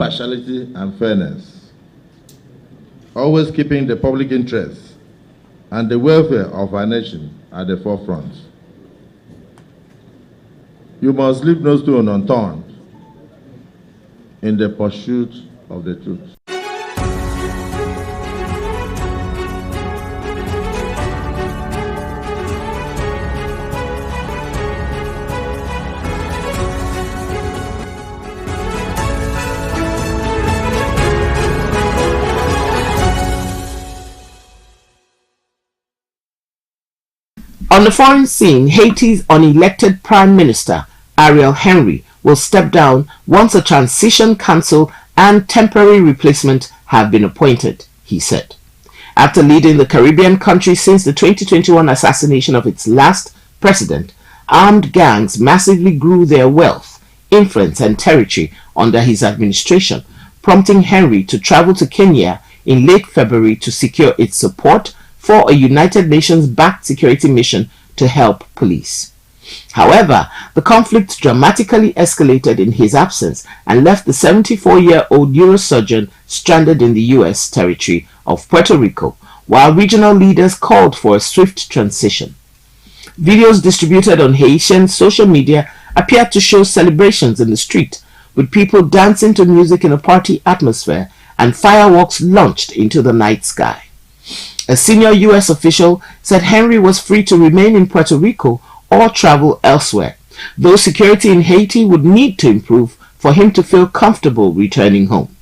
Partiality and fairness, always keeping the public interest and the welfare of our nation at the forefront. You must leave no stone unturned in the pursuit of the truth. On the foreign scene, Haiti's unelected Prime Minister, Ariel Henry, will step down once a transition council and temporary replacement have been appointed, he said. After leading the Caribbean country since the 2021 assassination of its last president, armed gangs massively grew their wealth, influence and territory under his administration, prompting Henry to travel to Kenya in late February to secure its support for a United Nations-backed security mission to help police. However, the conflict dramatically escalated in his absence and left the 74-year-old neurosurgeon stranded in the U.S. territory of Puerto Rico, while regional leaders called for a swift transition. Videos distributed on Haitian social media appeared to show celebrations in the street, with people dancing to music in a party atmosphere and fireworks launched into the night sky. A senior U.S. official said Henry was free to remain in Puerto Rico or travel elsewhere, though security in Haiti would need to improve for him to feel comfortable returning home.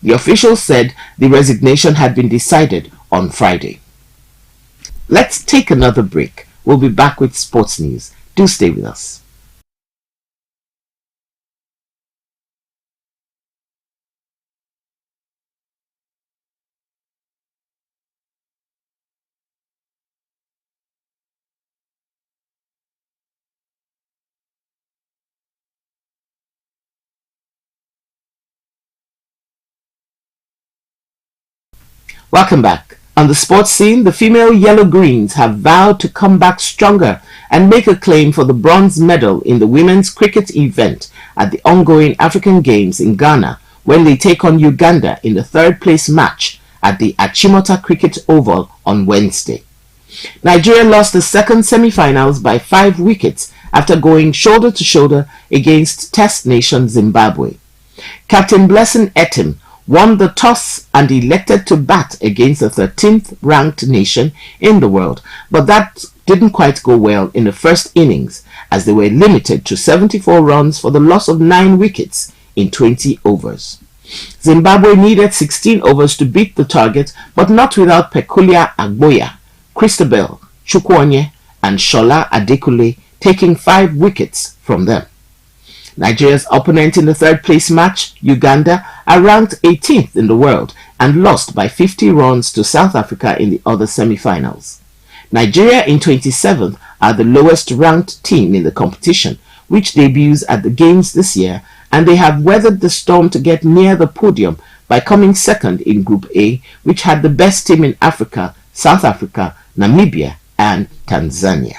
The official said the resignation had been decided on Friday. Let's take another break. We'll be back with sports news. Do stay with us. Welcome back. On the sports scene, the female Yellow Greens have vowed to come back stronger and make a claim for the bronze medal in the women's cricket event at the ongoing African Games in Ghana when they take on Uganda in the third-place match at the Achimota Cricket Oval on Wednesday. Nigeria lost the second semi-finals by 5 wickets after going shoulder-to-shoulder against Test nation Zimbabwe. Captain Blessing Etim won the toss and elected to bat against the 13th ranked nation in the world, but that didn't quite go well in the first innings as they were limited to 74 runs for the loss of 9 wickets in 20 overs. Zimbabwe needed 16 overs to beat the target, but not without Pekulia Agboya, Christabel Chukwonye and Shola Adekule taking 5 wickets from them. Nigeria's opponent in the third-place match, Uganda, are ranked 18th in the world and lost by 50 runs to South Africa in the other semi-finals. Nigeria in 27th are the lowest-ranked team in the competition, which debuts at the Games this year, and they have weathered the storm to get near the podium by coming second in Group A, which had the best team in Africa, South Africa, Namibia, and Tanzania.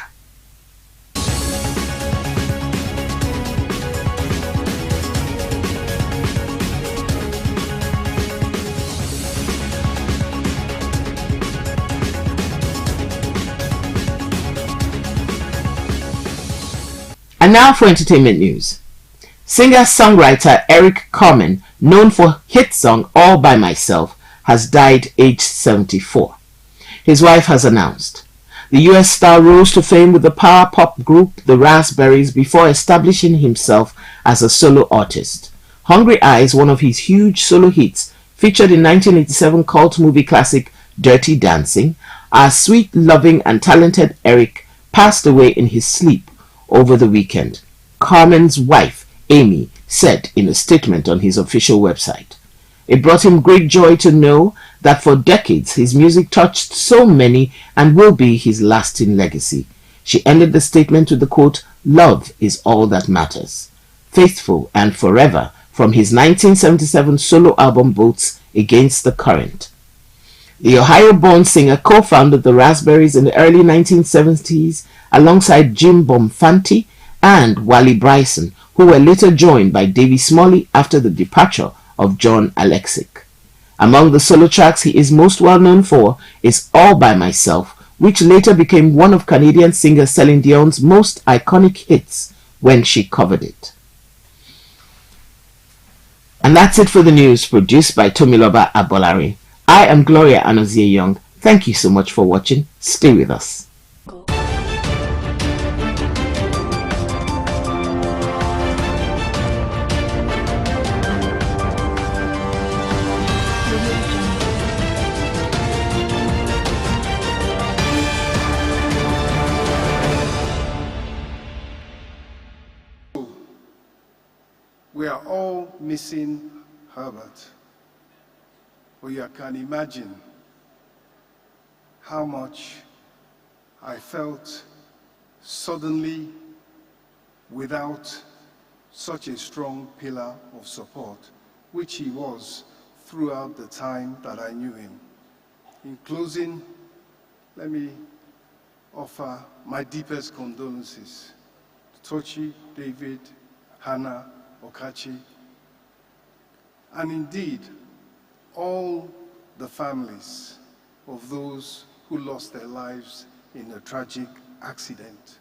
And now for entertainment news. Singer-songwriter Eric Carmen, known for hit song All By Myself, has died aged 74. His wife has announced. The US star rose to fame with the power pop group The Raspberries before establishing himself as a solo artist. Hungry Eyes, one of his huge solo hits, featured in 1987 cult movie classic Dirty Dancing. Our sweet, loving and talented Eric passed away in his sleep over the weekend, Carmen's wife, Amy, said in a statement on his official website. It brought him great joy to know that for decades his music touched so many and will be his lasting legacy. She ended the statement with the quote, "Love is all that matters. Faithful and forever," from his 1977 solo album Boats Against the Current. The Ohio-born singer co-founded the Raspberries in the early 1970s alongside Jim Bomfanti and Wally Bryson, who were later joined by Davy Smalley after the departure of John Alexic. Among the solo tracks he is most well known for is All By Myself, which later became one of Canadian singer Celine Dion's most iconic hits when she covered it. And that's it for the news produced by Tomiloba Abolari. I am Gloria Anozie Young. Thank you so much for watching. Stay with us. We are all missing Herbert. But you can imagine how much I felt suddenly without such a strong pillar of support, which he was throughout the time that I knew him. In closing, let me offer my deepest condolences to Tochi, David, Hannah, Okachi, and indeed all the families of those who lost their lives in a tragic accident.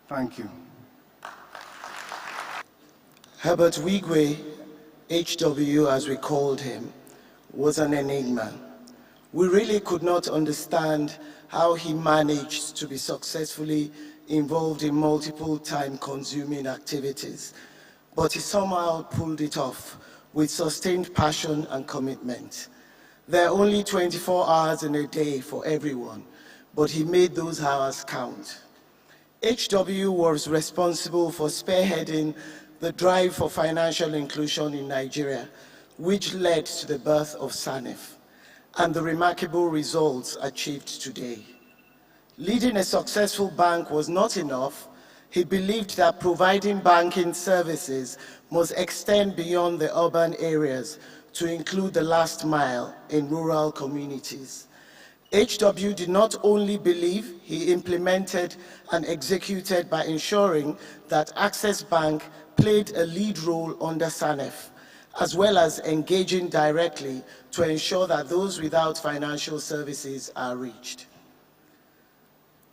Thank you. Herbert Wigwe, HW as we called him, was an enigma. We really could not understand how he managed to be successfully involved in multiple time-consuming activities, but he somehow pulled it off with sustained passion and commitment. There are only 24 hours in a day for everyone, but he made those hours count. HW was responsible for spearheading the drive for financial inclusion in Nigeria, which led to the birth of SANEF and the remarkable results achieved today. Leading a successful bank was not enough. He believed that providing banking services must extend beyond the urban areas to include the last mile in rural communities. HW did not only believe, he implemented and executed by ensuring that Access Bank played a lead role under SANEF, as well as engaging directly to ensure that those without financial services are reached.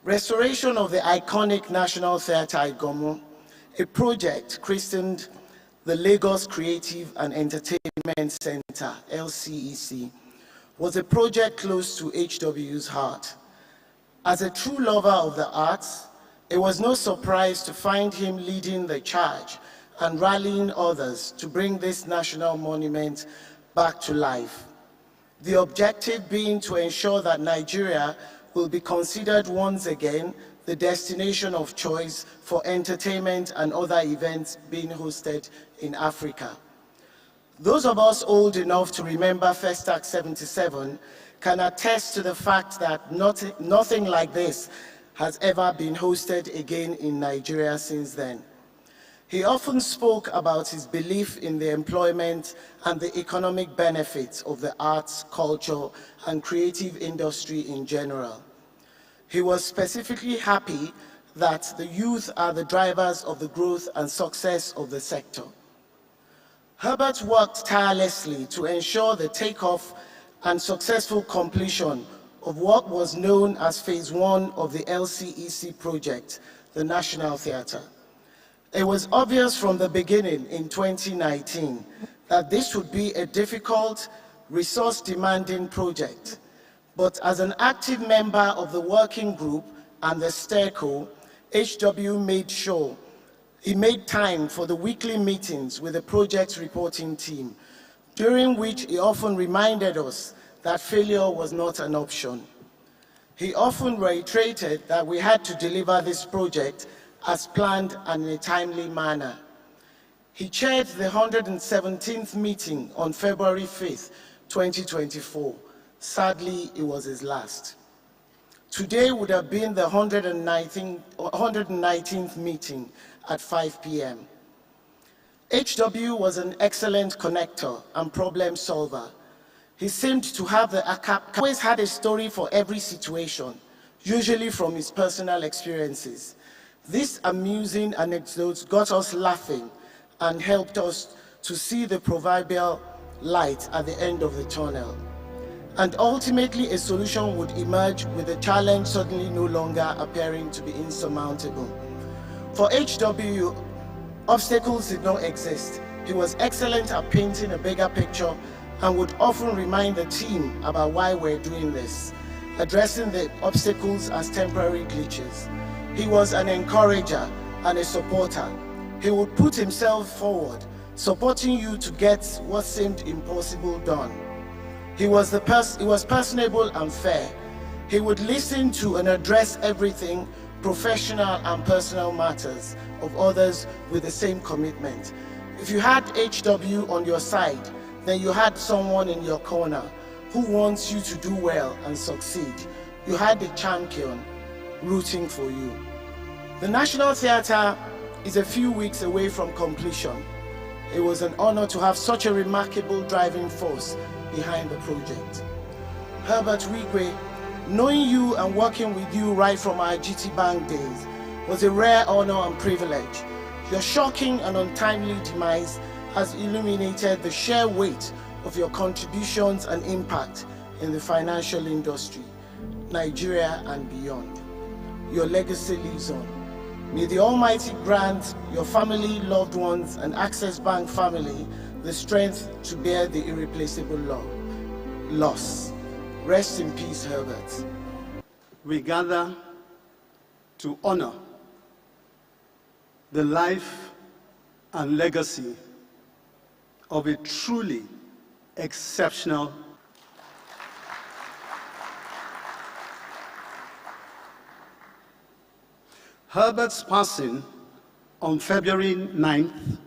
Restoration of the iconic National Theatre Igomo, a project christened the Lagos Creative and Entertainment Center, LCEC, was a project close to HW's heart. As a true lover of the arts, it was no surprise to find him leading the charge and rallying others to bring this national monument back to life. The objective being to ensure that Nigeria will be considered once again the destination of choice for entertainment and other events being hosted in Africa. Those of us old enough to remember Festac 77 can attest to the fact that nothing like this has ever been hosted again in Nigeria since then. He often spoke about his belief in the employment and the economic benefits of the arts, culture, and creative industry in general. He was specifically happy that the youth are the drivers of the growth and success of the sector. Herbert worked tirelessly to ensure the takeoff and successful completion of what was known as Phase 1 of the LCEC project, the National Theatre. It was obvious from the beginning in 2019 that this would be a difficult, resource-demanding project. But as an active member of the working group and the STERCO, HW made sure he made time for the weekly meetings with the project reporting team, during which he often reminded us that failure was not an option. He often reiterated that we had to deliver this project as planned and in a timely manner. He chaired the 117th meeting on February 5th, 2024. Sadly, it was his last. Today would have been the 119th meeting at 5 p.m. HW was an excellent connector and problem solver. He seemed to have always had a story for every situation, usually from his personal experiences. These amusing anecdotes got us laughing and helped us to see the proverbial light at the end of the tunnel. And ultimately, a solution would emerge with the challenge suddenly no longer appearing to be insurmountable. For HW, obstacles did not exist. He was excellent at painting a bigger picture and would often remind the team about why we're doing this, addressing the obstacles as temporary glitches. He was an encourager and a supporter. He would put himself forward, supporting you to get what seemed impossible done. He was personable and fair. He would listen to and address everything, professional and personal matters of others with the same commitment. If you had HW on your side, then you had someone in your corner who wants you to do well and succeed. You had a champion rooting for you. The National Theatre is a few weeks away from completion. It was an honor to have such a remarkable driving force behind the project. Herbert Wigwe, knowing you and working with you right from our GT Bank days was a rare honor and privilege. Your shocking and untimely demise has illuminated the sheer weight of your contributions and impact in the financial industry, Nigeria and beyond. Your legacy lives on. May the Almighty grant your family, loved ones, and Access Bank family the strength to bear the irreplaceable loss. Rest in peace, Herbert. We gather to honor the life and legacy of a truly exceptional Herbert's passing on February 9th,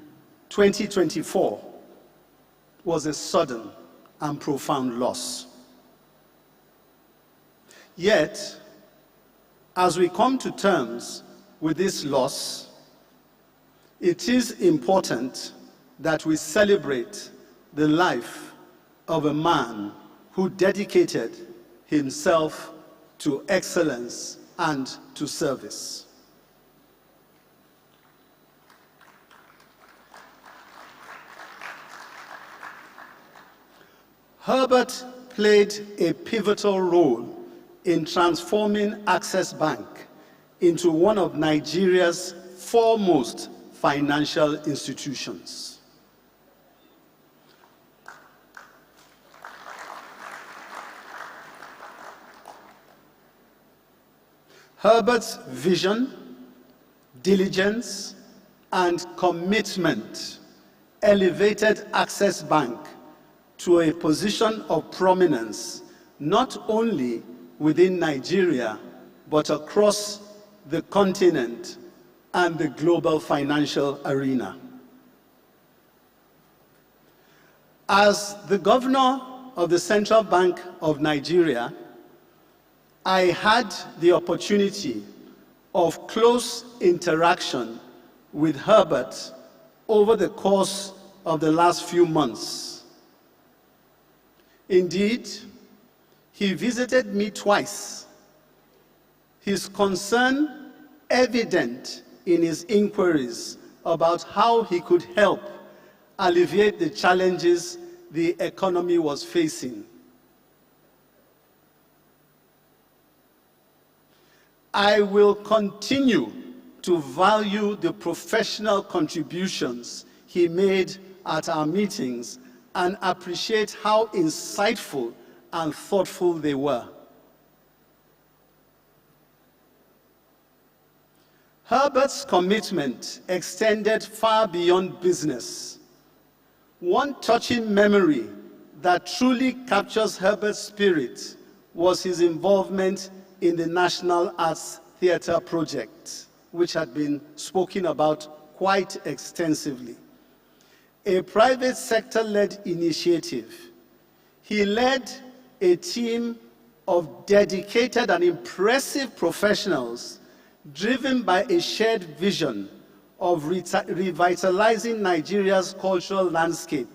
2024 was a sudden and profound loss. Yet, as we come to terms with this loss, it is important that we celebrate the life of a man who dedicated himself to excellence and to service. Herbert played a pivotal role in transforming Access Bank into one of Nigeria's foremost financial institutions. Herbert's vision, diligence, and commitment elevated Access Bank to a position of prominence, not only within Nigeria, but across the continent and the global financial arena. As the governor of the Central Bank of Nigeria, I had the opportunity of close interaction with Herbert over the course of the last few months. Indeed, he visited me twice. His concern evident in his inquiries about how he could help alleviate the challenges the economy was facing. I will continue to value the professional contributions he made at our meetings and appreciate how insightful and thoughtful they were. Herbert's commitment extended far beyond business. One touching memory that truly captures Herbert's spirit was his involvement in the National Arts Theatre project, which had been spoken about quite extensively. A private sector-led initiative. He led a team of dedicated and impressive professionals driven by a shared vision of revitalizing Nigeria's cultural landscape.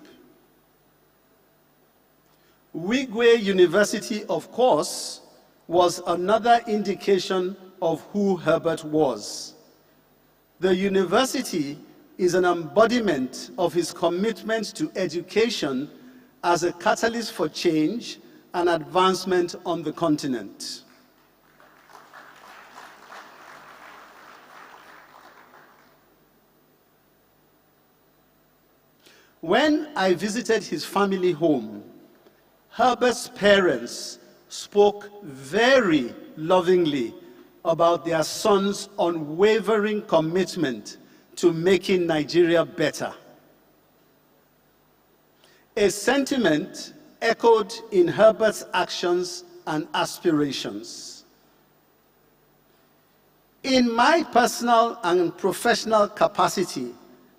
Wigwe University, of course, was another indication of who Herbert was. The university is an embodiment of his commitment to education as a catalyst for change and advancement on the continent. When I visited his family home, Herbert's parents spoke very lovingly about their son's unwavering commitment to making Nigeria better. A sentiment echoed in Herbert's actions and aspirations. In my personal and professional capacity,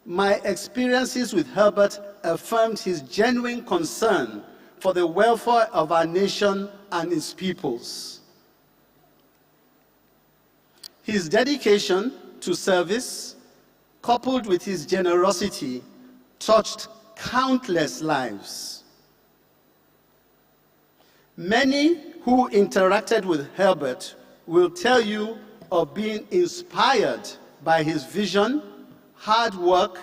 my experiences with Herbert affirmed his genuine concern for the welfare of our nation and its peoples. His dedication to service, coupled with his generosity, touched countless lives. Many who interacted with Herbert will tell you of being inspired by his vision, hard work,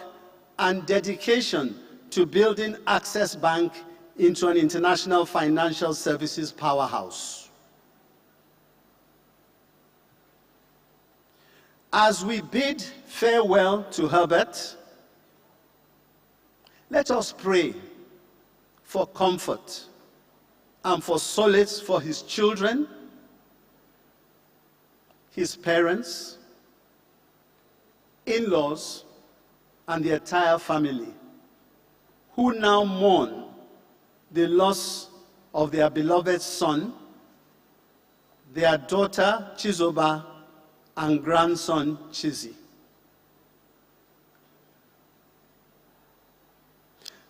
and dedication to building Access Bank into an international financial services powerhouse. As we bid farewell to Herbert, let us pray for comfort and for solace for his children, his parents, in-laws, and the entire family, who now mourn the loss of their beloved son, their daughter Chizoba, and grandson Chizi.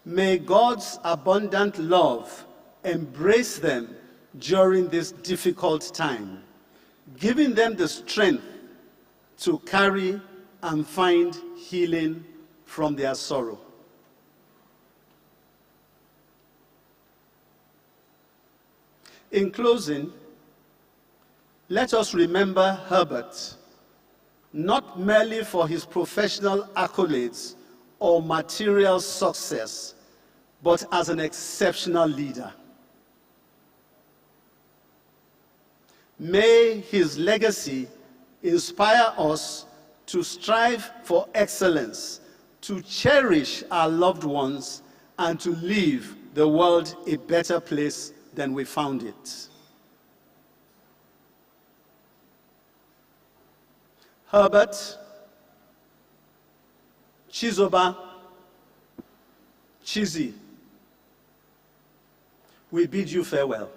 May God's abundant love embrace them during this difficult time, giving them the strength to carry and find healing from their sorrow. In closing, let us remember Herbert, not merely for his professional accolades or material success, but as an exceptional leader. May his legacy inspire us to strive for excellence, to cherish our loved ones, and to leave the world a better place than we found it. Herbert, Chizoba, Chizi, we bid you farewell.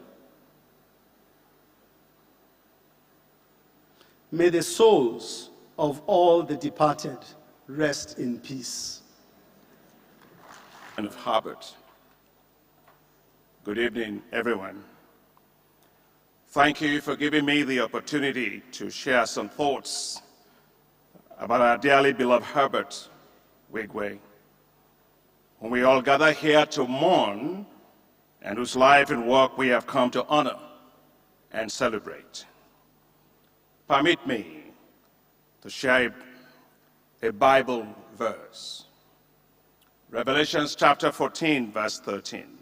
May the souls of all the departed rest in peace. And of Herbert. Good evening, everyone. Thank you for giving me the opportunity to share some thoughts about our dearly beloved Herbert Wigwe, whom we all gather here to mourn and whose life and work we have come to honor and celebrate. Permit me to share a Bible verse. Revelation chapter 14, verse 13.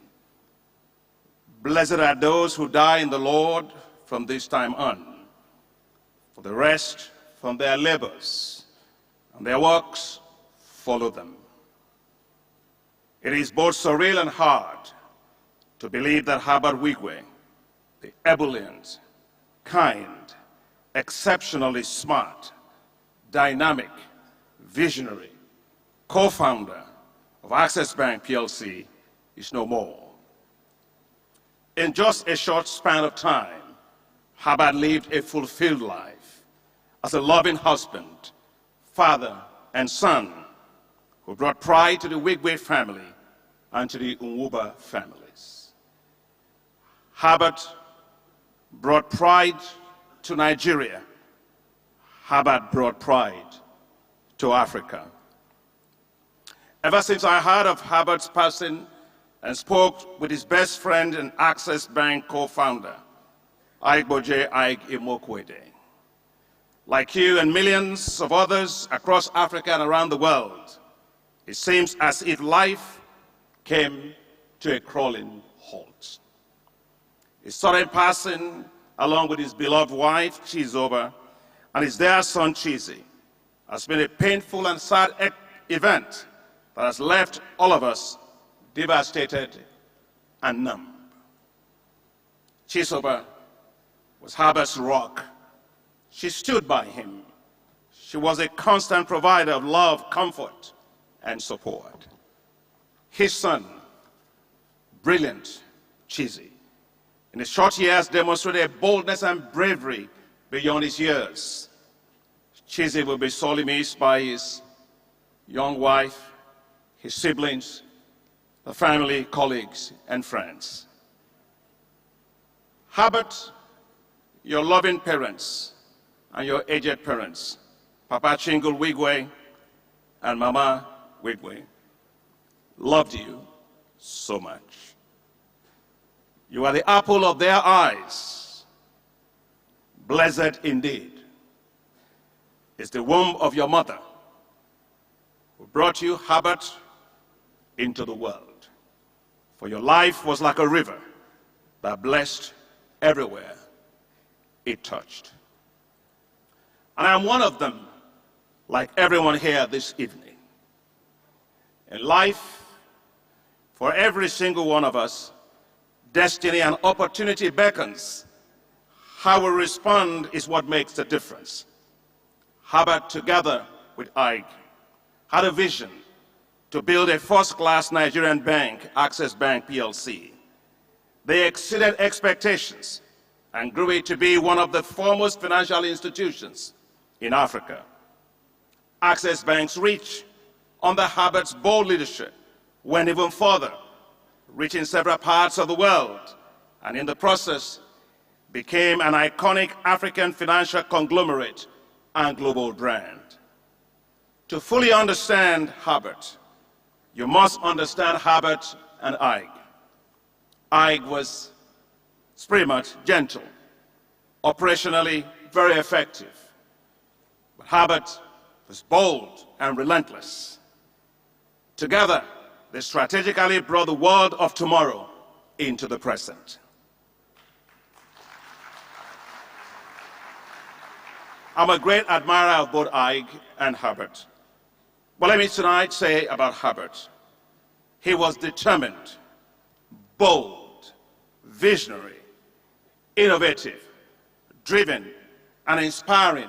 Blessed are those who die in the Lord from this time on, for the rest from their labors, and their works follow them. It is both surreal and hard to believe that Herbert Wigwe, the ebullient, kind, exceptionally smart, dynamic, visionary, co-founder of Access Bank PLC, is no more. In just a short span of time, Herbert lived a fulfilled life as a loving husband, father, and son who brought pride to the Wigwe family and to the Nwuba families. Herbert brought pride to Nigeria. Herbert brought pride to Africa. Ever since I heard of Herbert's passing and spoke with his best friend and Access Bank co-founder, Aigboje Aig Imokwede. Like you and millions of others across Africa and around the world, it seems as if life came to a crawling halt. His sudden passing, along with his beloved wife, Chizoba, and his dear son, Chizi, has been a painful and sad event that has left all of us devastated and numb. Chizoba was Herbert's rock. She stood by him. She was a constant provider of love, comfort, and support. His son, brilliant Chizi, in his short years demonstrated boldness and bravery beyond his years. Chizi will be sorely missed by his young wife, his siblings, the family, colleagues, and friends. Herbert, your loving parents and your aged parents, Papa Chingle Wigwe and Mama Wigwe, loved you so much. You are the apple of their eyes. Blessed indeed is the womb of your mother who brought you, Herbert, into the world. For your life was like a river that blessed everywhere it touched. And I am one of them, like everyone here this evening. In life, for every single one of us, destiny and opportunity beckons. How we respond is what makes the difference. Herbert, together with Ike, had a vision to build a first-class Nigerian bank, Access Bank PLC. They exceeded expectations and grew it to be one of the foremost financial institutions in Africa. Access Bank's reach under Herbert's bold leadership went even further, reaching several parts of the world, and in the process became an iconic African financial conglomerate and global brand. To fully understand Herbert, you must understand Herbert and Ike. Ike was pretty much gentle, operationally very effective. But Herbert was bold and relentless. Together, they strategically brought the world of tomorrow into the present. I'm a great admirer of both Ike and Herbert. But let me tonight say about Herbert, he was determined, bold, visionary, innovative, driven, and inspiring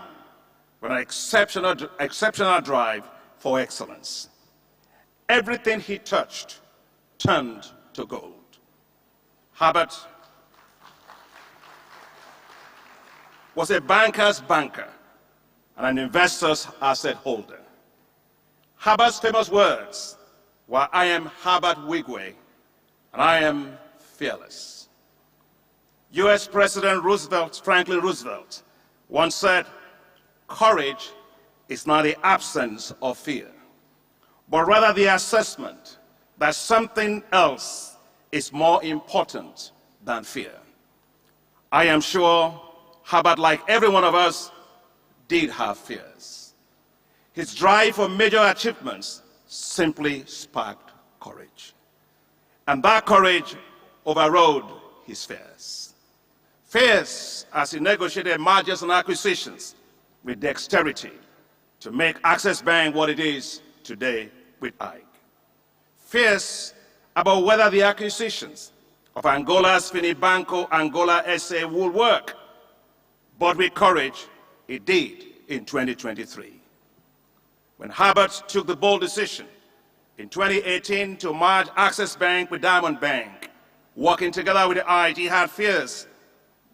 with an exceptional drive for excellence. Everything he touched turned to gold. Herbert was a banker's banker and an investor's asset holder. Herbert's famous words were, "I am Herbert Wigwe, and I am fearless." US President Franklin Roosevelt, once said, "Courage is not the absence of fear, but rather the assessment that something else is more important than fear." I am sure Herbert, like every one of us, did have fears. His drive for major achievements simply sparked courage. And that courage overrode his fears. Fears as he negotiated mergers and acquisitions with dexterity to make Access Bank what it is today with Ike. Fears about whether the acquisitions of Angola's Finibanco Angola SA would work. But with courage, it did in 2023. When Herbert took the bold decision in 2018 to merge Access Bank with Diamond Bank, working together with Ike, he had fears,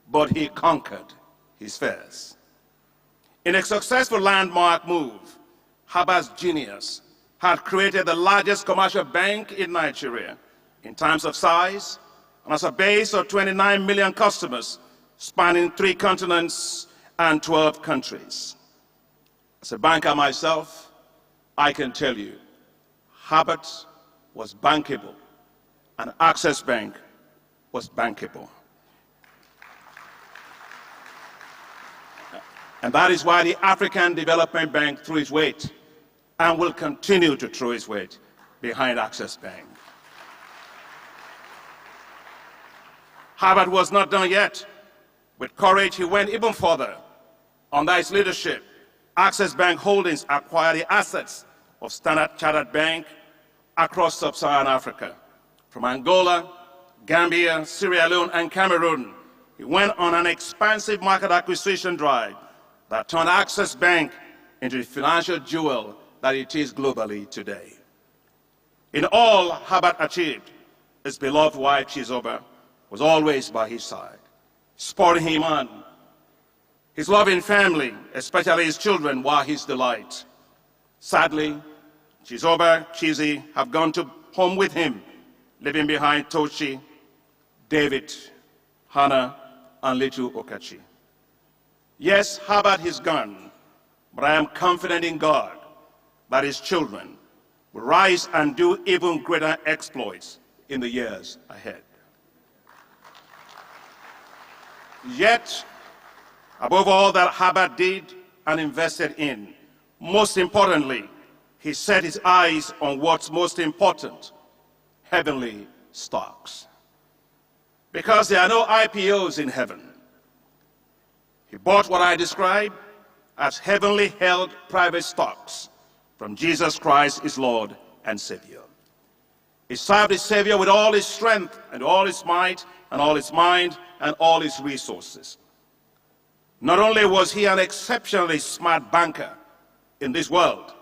but he conquered his fears. In a successful landmark move, Herbert's genius had created the largest commercial bank in Nigeria in terms of size and as a base of 29 million customers spanning 3 continents and 12 countries. As a banker myself, I can tell you, Herbert was bankable and Access Bank was bankable. And that is why the African Development Bank threw its weight and will continue to throw its weight behind Access Bank. Harvard was not done yet. With courage, he went even further. Under his leadership, Access Bank Holdings acquired the assets of Standard Chartered Bank across sub-Saharan Africa. From Angola, Gambia, Sierra Leone, and Cameroon, he went on an expansive market acquisition drive that turned Access Bank into the financial jewel that it is globally today. In all Harvard achieved, his beloved wife, Chizoba, was always by his side, spurring him on. His loving family, especially his children, were his delight. Sadly, Chizoba, Chizi have gone to home with him, leaving behind Tochi, David, Hannah, and little Okachi. Yes, Harvard is gone, but I am confident in God that his children will rise and do even greater exploits in the years ahead. Yet, above all that Harvard did and invested in, most importantly, he set his eyes on what's most important, heavenly stocks. Because there are no IPOs in heaven, he bought what I describe as heavenly held private stocks from Jesus Christ, his Lord and Savior. He served his Savior with all his strength and all his might and all his mind and all his resources. Not only was he an exceptionally smart banker in this world,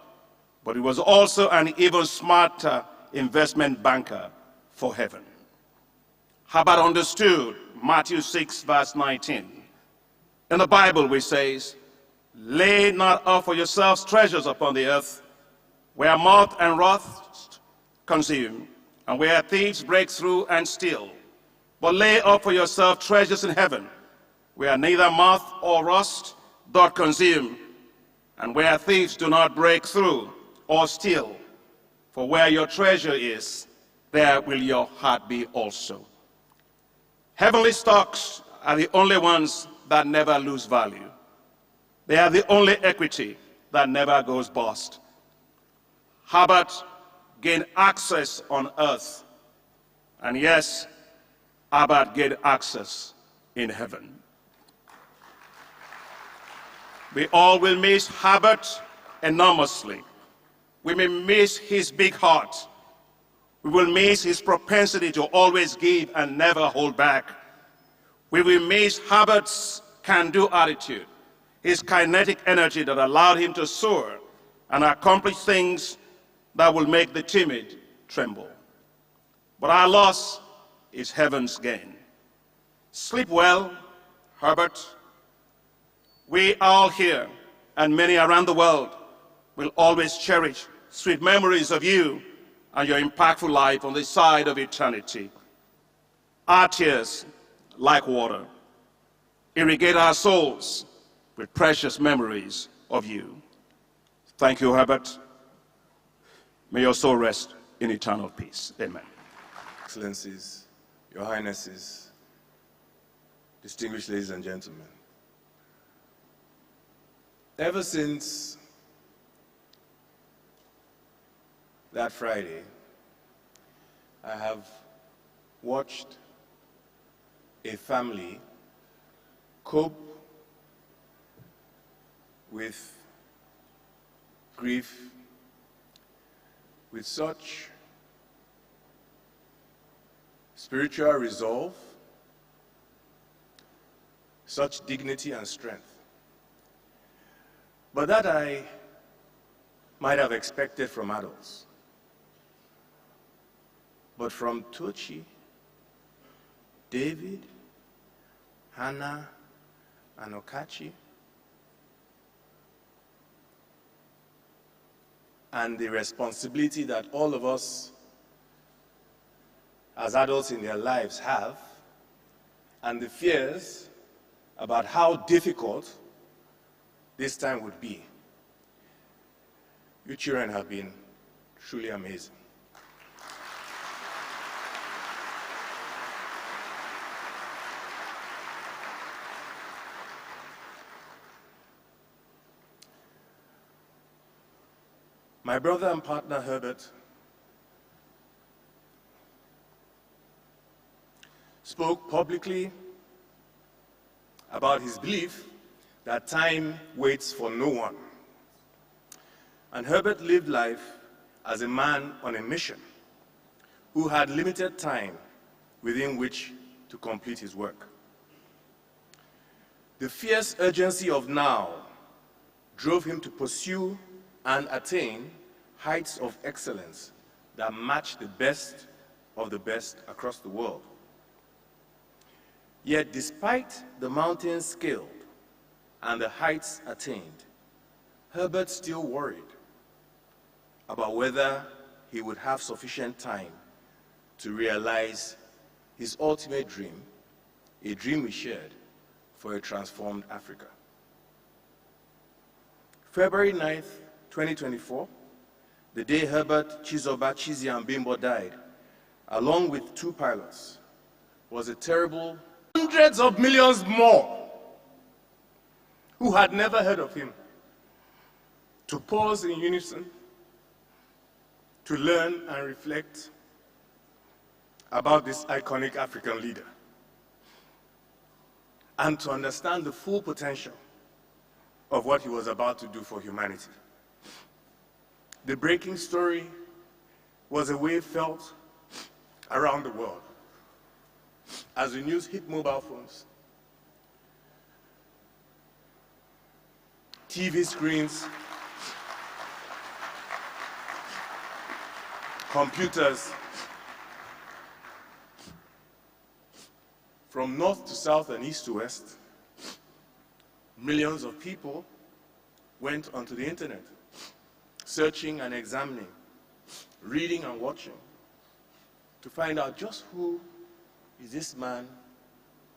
but he was also an even smarter investment banker for heaven. Harvard understood Matthew 6, verse 19. In the Bible, which says, "Lay not up for yourselves treasures upon the earth, where moth and rust consume, and where thieves break through and steal. But lay up for yourself treasures in heaven, where neither moth or rust doth consume, and where thieves do not break through or steal. For where your treasure is, there will your heart be also." Heavenly stocks are the only ones that never lose value. They are the only equity that never goes bust. Harvard gained access on earth, and yes, Harvard gained access in heaven. We all will miss Harvard enormously. We may miss his big heart. We will miss his propensity to always give and never hold back. We will miss Harvard's can-do attitude, his kinetic energy that allowed him to soar and accomplish things that will make the timid tremble. But our loss is heaven's gain. Sleep well, Herbert. We all here, and many around the world, will always cherish sweet memories of you and your impactful life on the side of eternity. Our tears, like water, irrigate our souls with precious memories of you. Thank you, Herbert. May your soul rest in eternal peace. Amen. Excellencies, Your Highnesses, distinguished ladies and gentlemen. Ever since that Friday, I have watched a family cope with grief with such spiritual resolve, such dignity and strength. But that I might have expected from adults. But from Tochi, David, Hannah, and Okachi, and the responsibility that all of us as adults in their lives have, and the fears about how difficult this time would be. You children have been truly amazing. My brother and partner Herbert spoke publicly about his belief that time waits for no one. And Herbert lived life as a man on a mission who had limited time within which to complete his work. The fierce urgency of now drove him to pursue and attain heights of excellence that matched the best of the best across the world. Yet despite the mountains scaled and the heights attained, Herbert still worried about whether he would have sufficient time to realize his ultimate dream, a dream we shared for a transformed Africa. February 9th, 2024, the day Herbert Chizoba Chiziambimbo died, along with 2 pilots, was a terrible hundreds of millions more who had never heard of him to pause in unison, to learn and reflect about this iconic African leader, and to understand the full potential of what he was about to do for humanity. The breaking story was a wave felt around the world as the news hit mobile phones, TV screens, computers. From north to south and east to west, millions of people went onto the internet, searching and examining, reading and watching, to find out just who is this man,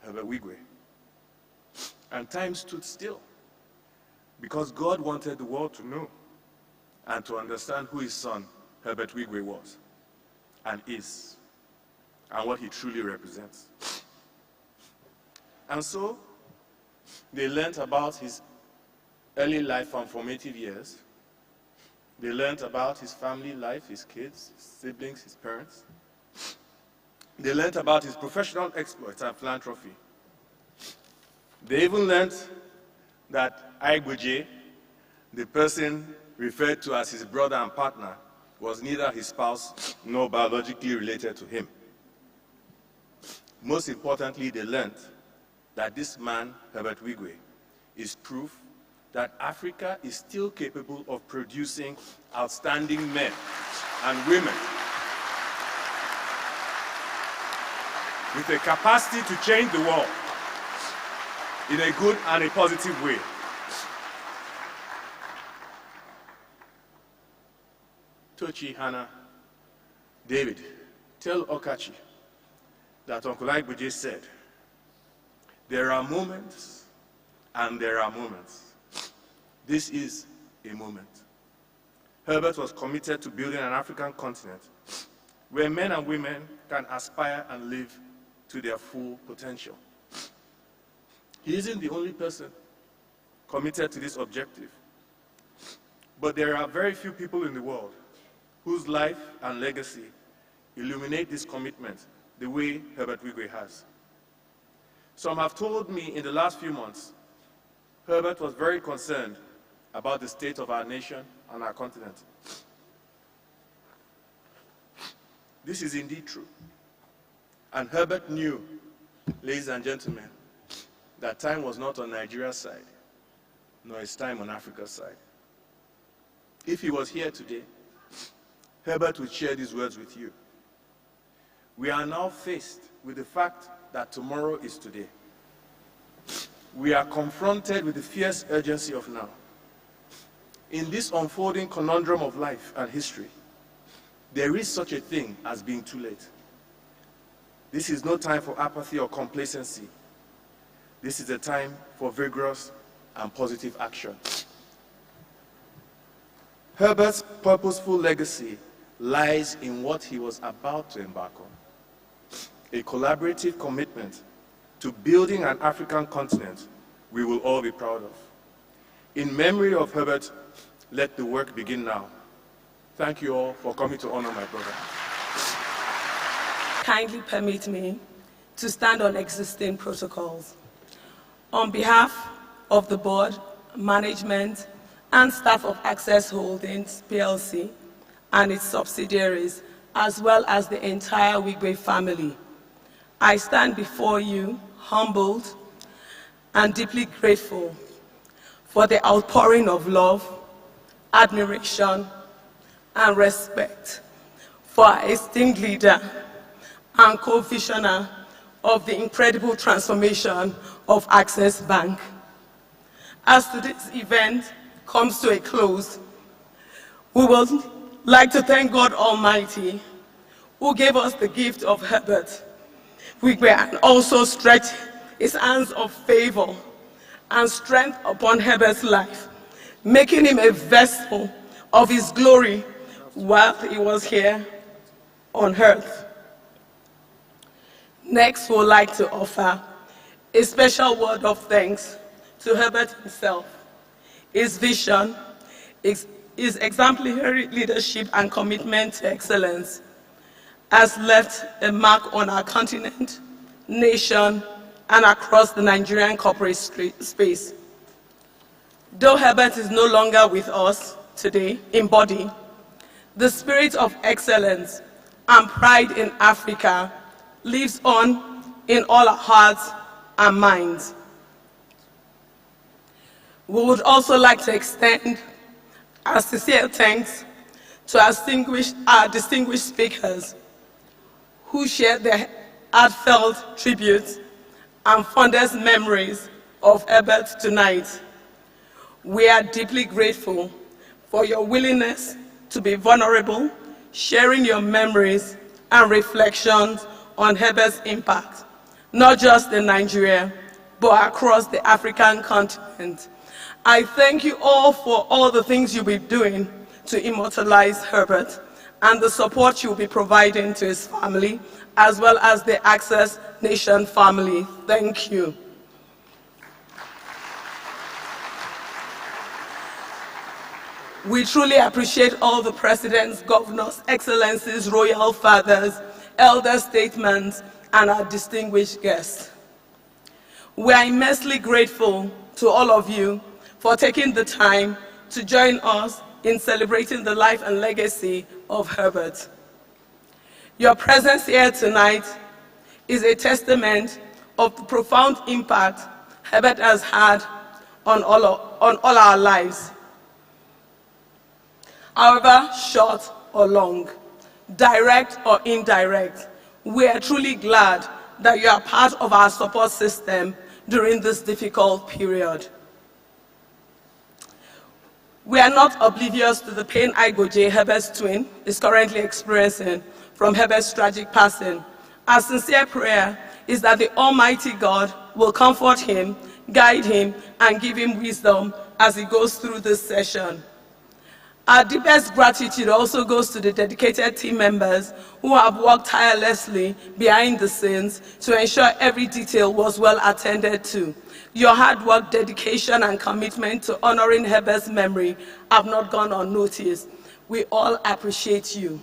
Herbert Wigwe. And time stood still, because God wanted the world to know and to understand who his son, Herbert Wigwe, was and is, and what he truly represents. And so, they learned about his early life and formative years. They learned about his family life, his kids, his siblings, his parents. They learned about his professional exploits and philanthropy. They even learned that Aigboje, the person referred to as his brother and partner, was neither his spouse nor biologically related to him. Most importantly, they learned that this man, Herbert Wigwe, is proof that Africa is still capable of producing outstanding men and women with a capacity to change the world in a good and a positive way. Tochi, Hannah, David, tell Okachi that Uncle Aigboje said, there are moments and there are moments. This is a moment. Herbert was committed to building an African continent where men and women can aspire and live to their full potential. He isn't the only person committed to this objective, but there are very few people in the world whose life and legacy illuminate this commitment the way Herbert Wigwe has. Some have told me in the last few months, Herbert was very concerned about the state of our nation and our continent. This is indeed true. And Herbert knew, ladies and gentlemen, that time was not on Nigeria's side, nor is time on Africa's side. If he was here today, Herbert would share these words with you. We are now faced with the fact that tomorrow is today. We are confronted with the fierce urgency of now. In this unfolding conundrum of life and history, there is such a thing as being too late. This is no time for apathy or complacency. This is a time for vigorous and positive action. Herbert's purposeful legacy lies in what he was about to embark on. A collaborative commitment to building an African continent we will all be proud of. In memory of Herbert, let the work begin now. Thank you all for coming to honor my brother. Kindly permit me to stand on existing protocols. On behalf of the board, management, and staff of Access Holdings PLC and its subsidiaries, as well as the entire Wigwe family, I stand before you humbled and deeply grateful for the outpouring of love, admiration, and respect for our esteemed leader and co-visionary of the incredible transformation of Access Bank. As today's event comes to a close, we would like to thank God Almighty, who gave us the gift of Herbert Wigwe and also stretched his hands of favor and strength upon Herbert's life, making him a vessel of his glory while he was here on earth. Next, we would like to offer a special word of thanks to Herbert himself. His vision, his exemplary leadership and commitment to excellence has left a mark on our continent, nation, and across the Nigerian corporate space. Though Herbert is no longer with us today in body, the spirit of excellence and pride in Africa lives on in all our hearts and minds. We would also like to extend our sincere thanks to our distinguished speakers who shared their heartfelt tributes and fondest memories of Herbert tonight. We are deeply grateful for your willingness to be vulnerable, sharing your memories and reflections on Herbert's impact, not just in Nigeria, but across the African continent. I thank you all for all the things you'll be doing to immortalize Herbert and the support you'll be providing to his family, as well as the Access Nation family. Thank you. We truly appreciate all the presidents, governors, excellencies, royal fathers, elder statesmen, and our distinguished guests. We are immensely grateful to all of you for taking the time to join us in celebrating the life and legacy of Herbert. Your presence here tonight is a testament of the profound impact Herbert has had on all our lives. However short or long, direct or indirect, we are truly glad that you are part of our support system during this difficult period. We are not oblivious to the pain Igoje, Herbert's twin, is currently experiencing from Herbert's tragic passing. Our sincere prayer is that the Almighty God will comfort him, guide him, and give him wisdom as he goes through this session. Our deepest gratitude also goes to the dedicated team members who have worked tirelessly behind the scenes to ensure every detail was well attended to. Your hard work, dedication, and commitment to honoring Herbert's memory have not gone unnoticed. We all appreciate you.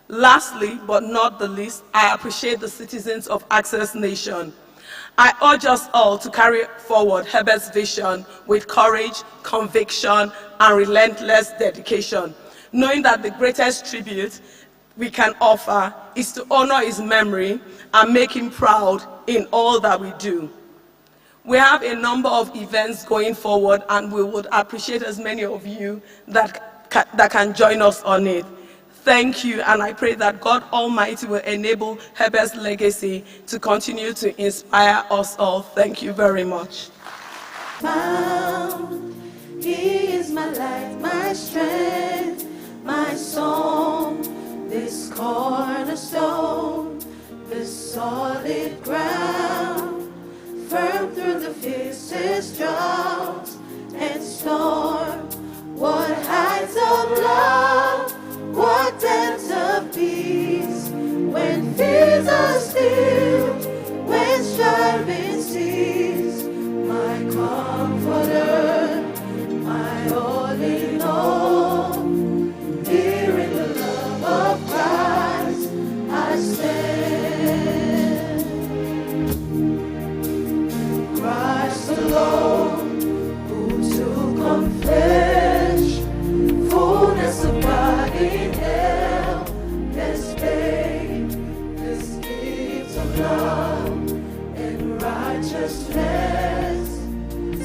Lastly, but not the least, I appreciate the citizens of Access Nation. I urge us all to carry forward Herbert's vision with courage, conviction, and relentless dedication, knowing that the greatest tribute we can offer is to honor his memory and make him proud in all that we do. We have a number of events going forward, and we would appreciate as many of you that can join us on it. Thank you, and I pray that God Almighty will enable Herbert's legacy to continue to inspire us all. Thank you very much. He is my light, my strength, my song, this cornerstone, this solid ground, firm through the fiercest drought and storm. What heights of love, what depths of peace, when fears are still, when striving cease, my comforter, my all in all, here in the love of Christ I stand. love and righteousness,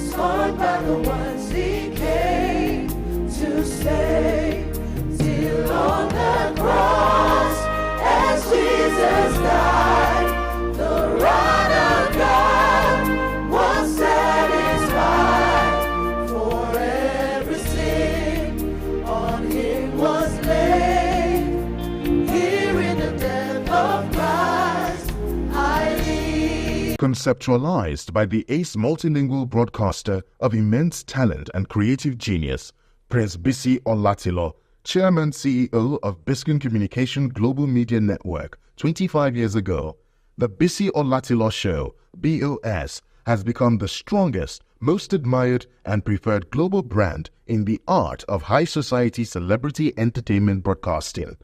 scorned by the ones he came to save. Till on the cross, as Jesus died, the wrath of God was satisfied. For every sin on him was laid. Here in the death of Christ, I live. Conceptualized by the ace multilingual broadcaster of immense talent and creative genius, Prince Bisi Olatilo, Chairman CEO of Biscon Communication Global Media Network 25 years ago, the Bisi Olatilo Show, BOS, has become the strongest, most admired and preferred global brand in the art of high society celebrity entertainment broadcasting.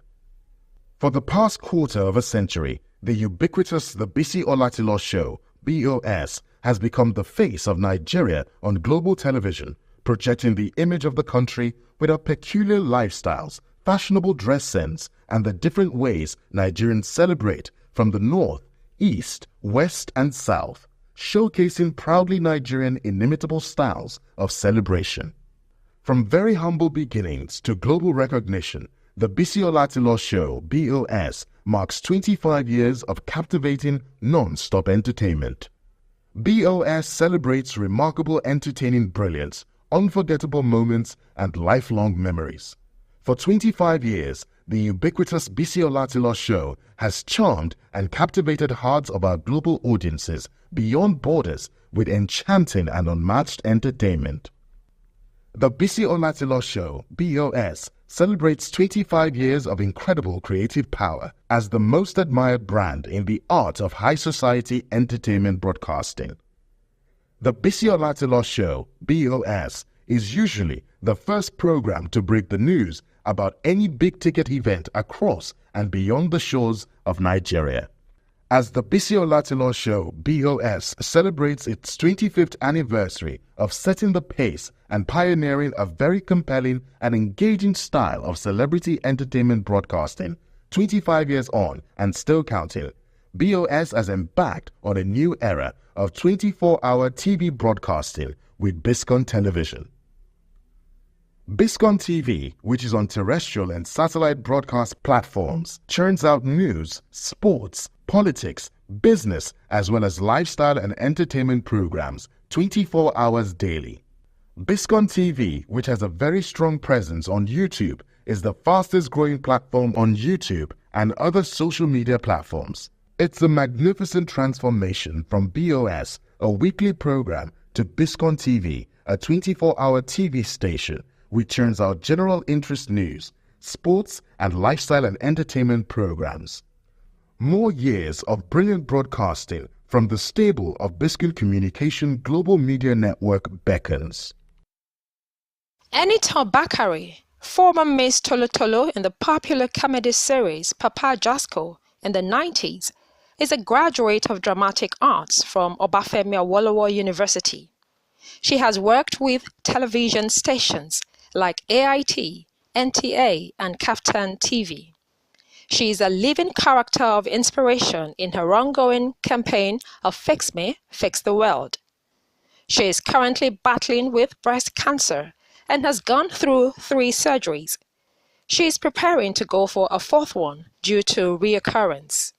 For the past quarter of a century, the ubiquitous The Bisi Olatilo Show, BOS, has become the face of Nigeria on global television, projecting the image of the country with our peculiar lifestyles, fashionable dress sense, and the different ways Nigerians celebrate from the north, east, west, and south, showcasing proudly Nigerian inimitable styles of celebration. From very humble beginnings to global recognition, the Bisi Olatilo Show, BOS, marks 25 years of captivating, non-stop entertainment. BOS celebrates remarkable entertaining brilliance, unforgettable moments, and lifelong memories. For 25 years, the ubiquitous Bisi Olatilo Show has charmed and captivated hearts of our global audiences beyond borders with enchanting and unmatched entertainment. The Bisi Olatilo Show, BOS, celebrates 25 years of incredible creative power as the most admired brand in the art of high society entertainment broadcasting. The Bisi Olatilo Show, BOS, is usually the first program to break the news about any big-ticket event across and beyond the shores of Nigeria. As the Bisi Olatilo Show, BOS, celebrates its 25th anniversary of setting the pace and pioneering a very compelling and engaging style of celebrity entertainment broadcasting, 25 years on and still counting, BOS has embarked on a new era of 24-hour TV broadcasting with Biscon Television. Biscon TV, which is on terrestrial and satellite broadcast platforms, churns out news, sports, politics, business, as well as lifestyle and entertainment programs 24 hours daily. Biscon TV, which has a very strong presence on YouTube, is the fastest growing platform on YouTube and other social media platforms. It's a magnificent transformation from BOS, a weekly program, to Biscon TV, a 24-hour TV station which churns out general interest news, sports, and lifestyle and entertainment programs. More years of brilliant broadcasting from the stable of Biscon Communication Global Media Network beckons. Anita Bakari, former Miss Tolotolo in the popular comedy series Papa Jasko in the 90s, is a graduate of dramatic arts from Obafemi Awolowo University. She has worked with television stations like AIT, NTA, and Captain TV. She is a living character of inspiration in her ongoing campaign of Fix Me, Fix the World. She is currently battling with breast cancer and has gone through 3 surgeries. She is preparing to go for a 4th one due to reoccurrence.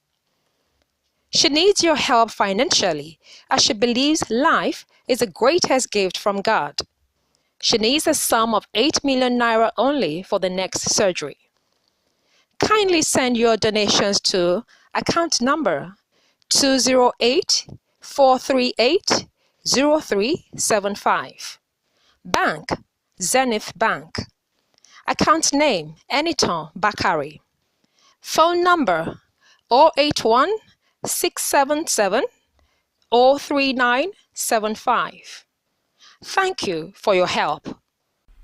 She needs your help financially as she believes life is the greatest gift from God. She needs a sum of 8 million naira only for the next surgery. Kindly send your donations to account number 208-438-0375. Bank, Zenith Bank. Account name, Eniton Bakari. Phone number 081-677-03975. Thank you for your help.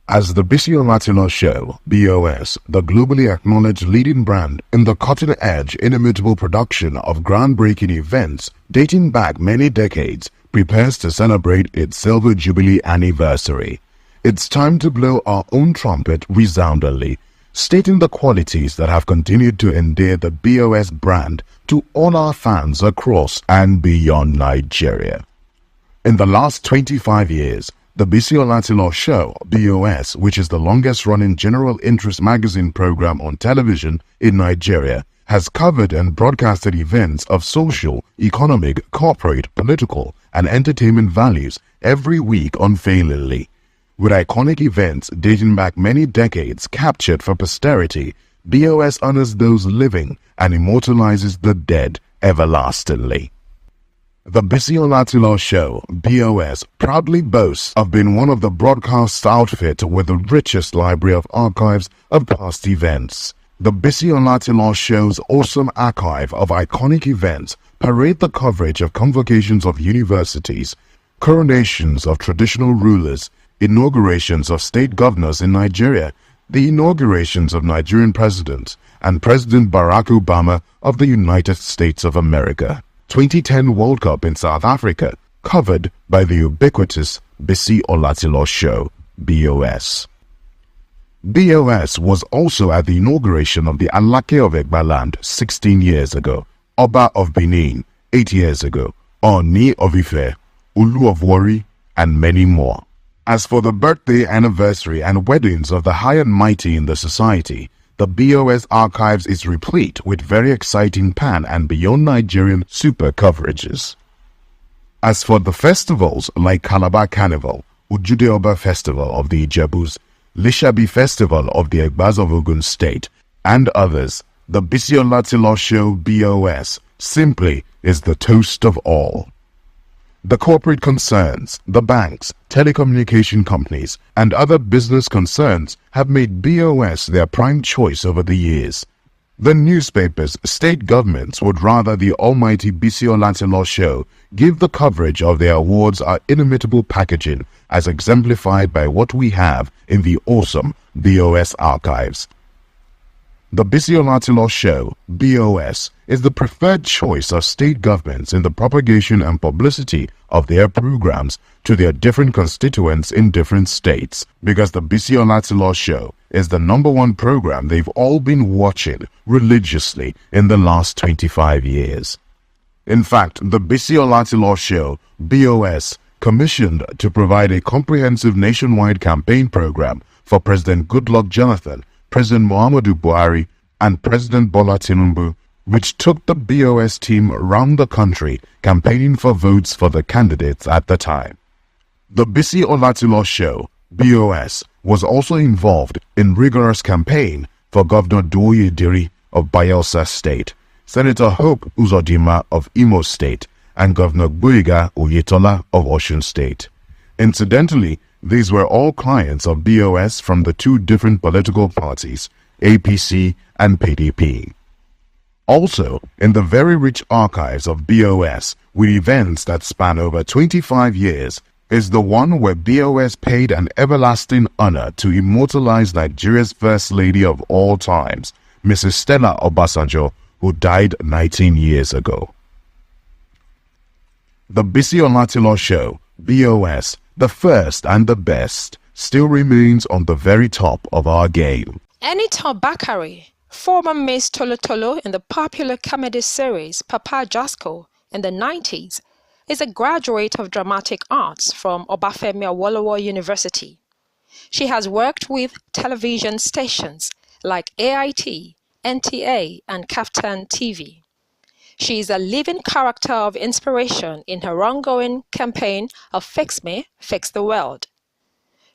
As the Bisi Olatilo Show, BOS, the globally acknowledged leading brand in the cutting-edge, inimitable production of groundbreaking events dating back many decades, prepares to celebrate its Silver Jubilee anniversary. It's time to blow our own trumpet resoundingly. stating the qualities that have continued to endear the BOS brand to all our fans across and beyond Nigeria. In the last 25 years, the Bisi Olatilo Show, BOS, which is the longest-running general interest magazine program on television in Nigeria, has covered and broadcasted events of social, economic, corporate, political, and entertainment values every week unfailingly. With iconic events dating back many decades captured for posterity, BOS honors those living and immortalizes the dead everlastingly. The Bisi Olatilo Show, BOS, proudly boasts of being one of the broadcast outfits with the richest library of archives of past events. The Bisi Olatilo Show's awesome archive of iconic events parade the coverage of convocations of universities, coronations of traditional rulers, inaugurations of state governors in Nigeria, the inaugurations of Nigerian presidents, and President Barack Obama of the United States of America. 2010 World Cup in South Africa, covered by the ubiquitous Bisi Olatilo Show, BOS. BOS was also at the inauguration of the Alake of Egbaland 16 years ago, Oba of Benin 8 years ago, Oni of Ife, Ulu of Warri, and many more. As for the birthday, anniversary, and weddings of the high and mighty in the society, the BOS archives is replete with very exciting pan and beyond Nigerian super coverages. As for the festivals like Calabar Carnival, Ujude Oba Festival of the Ijebus, Lishabi Festival of the Egbas of Ogun State, and others, the Bisi Olatilo Show BOS simply is the toast of all. The corporate concerns, the banks, telecommunication companies, and other business concerns have made BOS their prime choice over the years. The newspapers, state governments would rather the almighty Bisi Olatilo Show give the coverage of their awards our inimitable packaging as exemplified by what we have in the awesome BOS archives. The Bisi Olatilo Show, BOS, is the preferred choice of state governments in the propagation and publicity of their programs to their different constituents in different states, because the Bisi Olatilo Show is the #1 program they've all been watching religiously in the last 25 years. In fact, the Bisi Olatilo Show, BOS, commissioned to provide a comprehensive nationwide campaign program for President Goodluck Jonathan, President Muhammadu Buhari, and President Bola Tinubu, which took the BOS team around the country campaigning for votes for the candidates at the time. The Bisi Olatilo Show, BOS, was also involved in rigorous campaign for Governor Duoye Diri of Bayelsa State, Senator Hope Uzodinma of Imo State, and Governor Gboyega Oyetola of Osun State. Incidentally, these were all clients of BOS from the two different political parties, APC and PDP. Also, in the very rich archives of BOS, with events that span over 25 years, is the one where BOS paid an everlasting honor to immortalize Nigeria's First Lady of all times, Mrs. Stella Obasanjo, who died 19 years ago. The Bisi Olatilo Show, BOS, the first and the best, still remains on the very top of our game. Enitan Bakare, former Miss Tolotolo in the popular comedy series Papa Jasko in the 90s, is a graduate of dramatic arts from Obafemi Awolowo University. She has worked with television stations like AIT, NTA, and Biscon TV. She is a living character of inspiration in her ongoing campaign of Fix Me, Fix the World.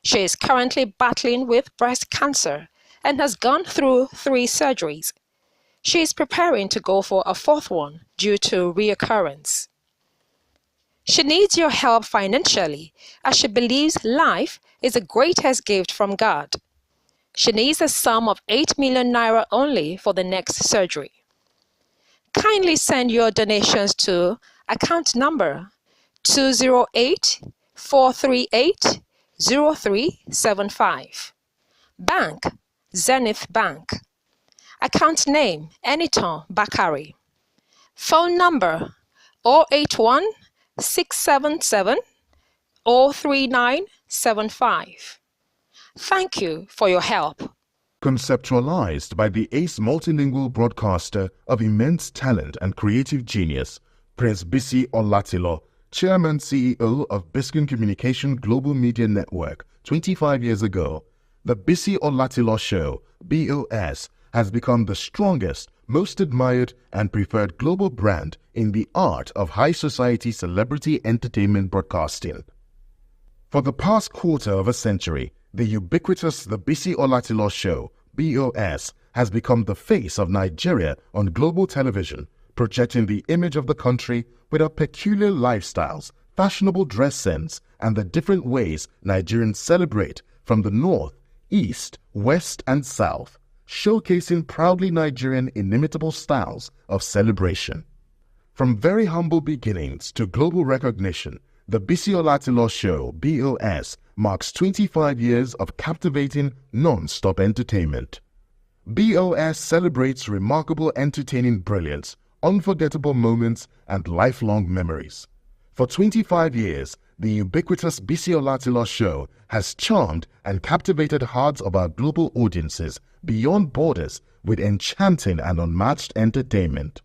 She is currently battling with breast cancer and has gone through 3 surgeries. She is preparing to go for a 4th one due to reoccurrence. She needs your help financially as she believes life is the greatest gift from God. She needs a sum of 8 million naira only for the next surgery. Kindly send your donations to account number 208-438-0375. Bank, Zenith Bank. Account name, Enitan Bakare. Phone number, 081-677-03975. Thank you for your help. Conceptualized by the ace multilingual broadcaster of immense talent and creative genius, Prince Bisi Olatilo, Chairman CEO of Biscon Communication Global Media Network 25 years ago, the Bisi Olatilo Show, BOS, has become the strongest, most admired and preferred global brand in the art of high society celebrity entertainment broadcasting. For the past quarter of a century, the ubiquitous The Bisi Olatilo Show, BOS, has become the face of Nigeria on global television, projecting the image of the country with our peculiar lifestyles, fashionable dress sense, and the different ways Nigerians celebrate from the north, east, west, and south, showcasing proudly Nigerian inimitable styles of celebration. From very humble beginnings to global recognition, the Bisi Olatilo Show, BOS, marks 25 years of captivating, non-stop entertainment. BOS celebrates remarkable entertaining brilliance, unforgettable moments, and lifelong memories. For 25 years, the ubiquitous Bisi Olatilo Show has charmed and captivated hearts of our global audiences beyond borders with enchanting and unmatched entertainment.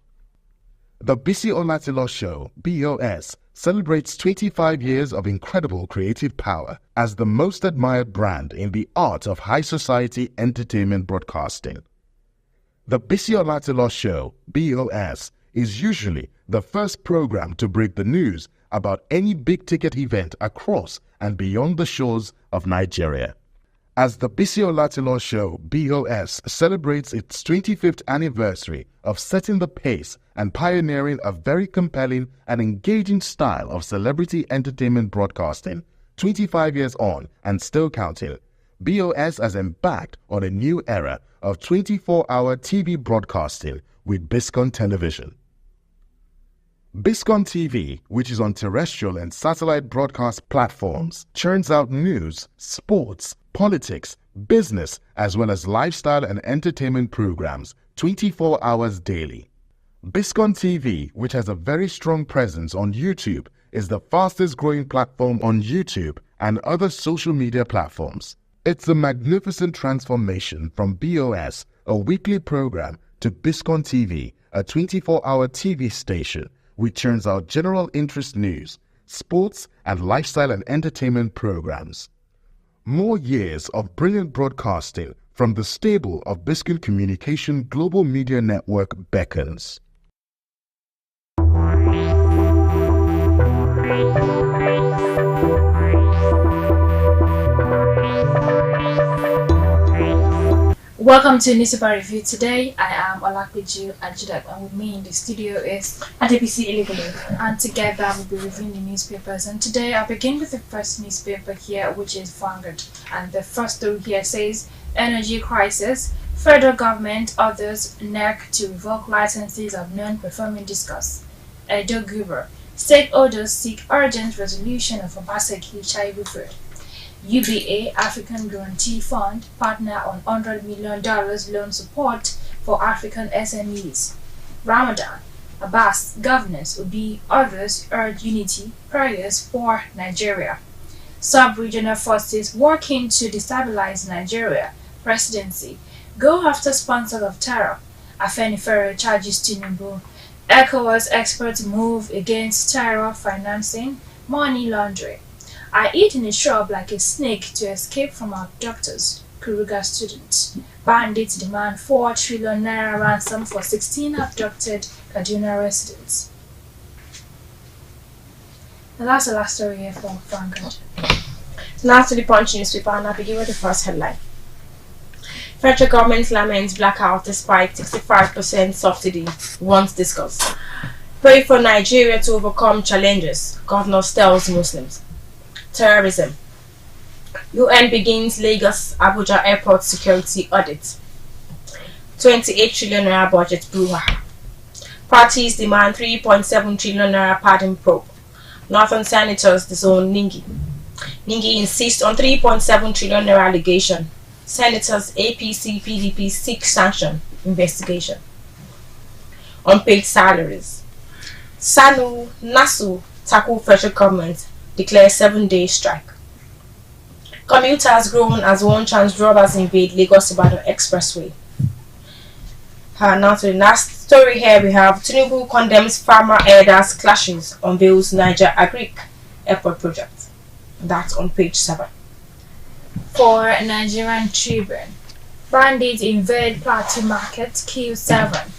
The Bisi Olatilo Show, BOS, celebrates 25 years of incredible creative power as the most admired brand in the art of high society entertainment broadcasting. The Bisi Olatilo Show, BOS, is usually the first program to break the news about any big-ticket event across and beyond the shores of Nigeria. As the Bisi Olatilo Show, BOS, celebrates its 25th anniversary of setting the pace and pioneering a very compelling and engaging style of celebrity entertainment broadcasting, 25 years on and still counting, BOS has embarked on a new era of 24-hour TV broadcasting with Biscon Television. Biscon TV, which is on terrestrial and satellite broadcast platforms, churns out news, sports, politics, business, as well as lifestyle and entertainment programs 24 hours daily. Biscon TV, which has a very strong presence on YouTube, is the fastest growing platform on YouTube and other social media platforms. It's a magnificent transformation from BOS, a weekly program, to Biscon TV, a 24-hour TV station which churns out general interest news, sports, and lifestyle and entertainment programs. More years of brilliant broadcasting from the stable of Biscon Communication Global Media Network beckons. Welcome to Newspaper Review. Today I am Olakpeju Ajidab, and with me in the studio is Adebisi Elegolo. And together we'll be reviewing the newspapers. And today I'll begin with the first newspaper here, which is Vanguard. And the first story here says, Energy Crisis, Federal Government orders NERC to revoke licenses of non-performing discos. Edo Guber, stakeholders seek urgent resolution of Obaseki HIV fraud. UBA, African Guarantee Fund, partner on $100 million loan support for African SMEs. Ramadan, Abbas, governors, Obi, others urge unity, prayers for Nigeria. Sub-regional forces working to destabilize Nigeria. Presidency, go after sponsors of terror. Afenifere charges Tinubu. ECOWAS experts move against terror financing, money laundering. I eat in a shrub like a snake to escape from abductors. Kuruga students. Bandits demand 4 trillion naira ransom for 16 abducted Kaduna residents. And that's the last story here for Vanguard. Now to the Punch newspaper, and I'll begin with the first headline. Federal government laments blackout despite 65% subsidy once discussed. Pray for Nigeria to overcome challenges, Governor tells Muslims. Terrorism. UN begins Lagos Abuja Airport security audit. 28 trillion naira budget Bruha. Parties demand 3.7 trillion naira pardon probe. Northern senators disown Ningi. Ningi insists on 3.7 trillion naira allegation. Senators APC PDP seek sanction investigation. Unpaid salaries. Nasu tackle federal government declare 7-day strike. Commuters groan as one-chance robbers invade Lagos-Ibadan Expressway. Now to the last story here, we have Tinubu condemns farmer elders clashes, unveils Niger Agric Airport project. That's on page 7. For Nigerian Tribune, bandits invade Plateau Market, kill 7.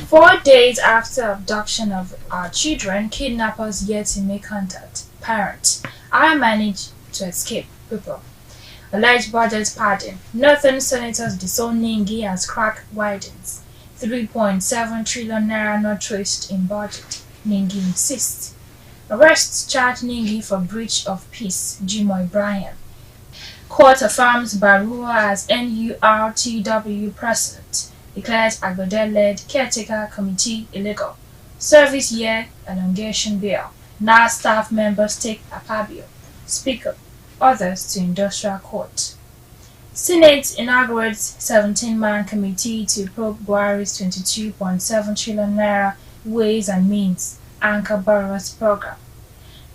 4 days after abduction of our children, kidnappers yet to make contact. Parents, I managed to escape. People. Alleged budget pardon. Northern senators disown Ningi as crack widens. 3.7 trillion naira not traced in budget. Ningi insists. Arrests charge Ningi for breach of peace. Jimoy Bryan. Court affirms Barua as NURTW president. Declares Agbede-led caretaker committee illegal. Service year elongation bill. Now staff members take Akpabio. Speaker. Others to industrial court. Senate inaugurates 17-man committee to probe Buhari's 22.7 trillion naira Ways and Means Anchor Borrowers Program.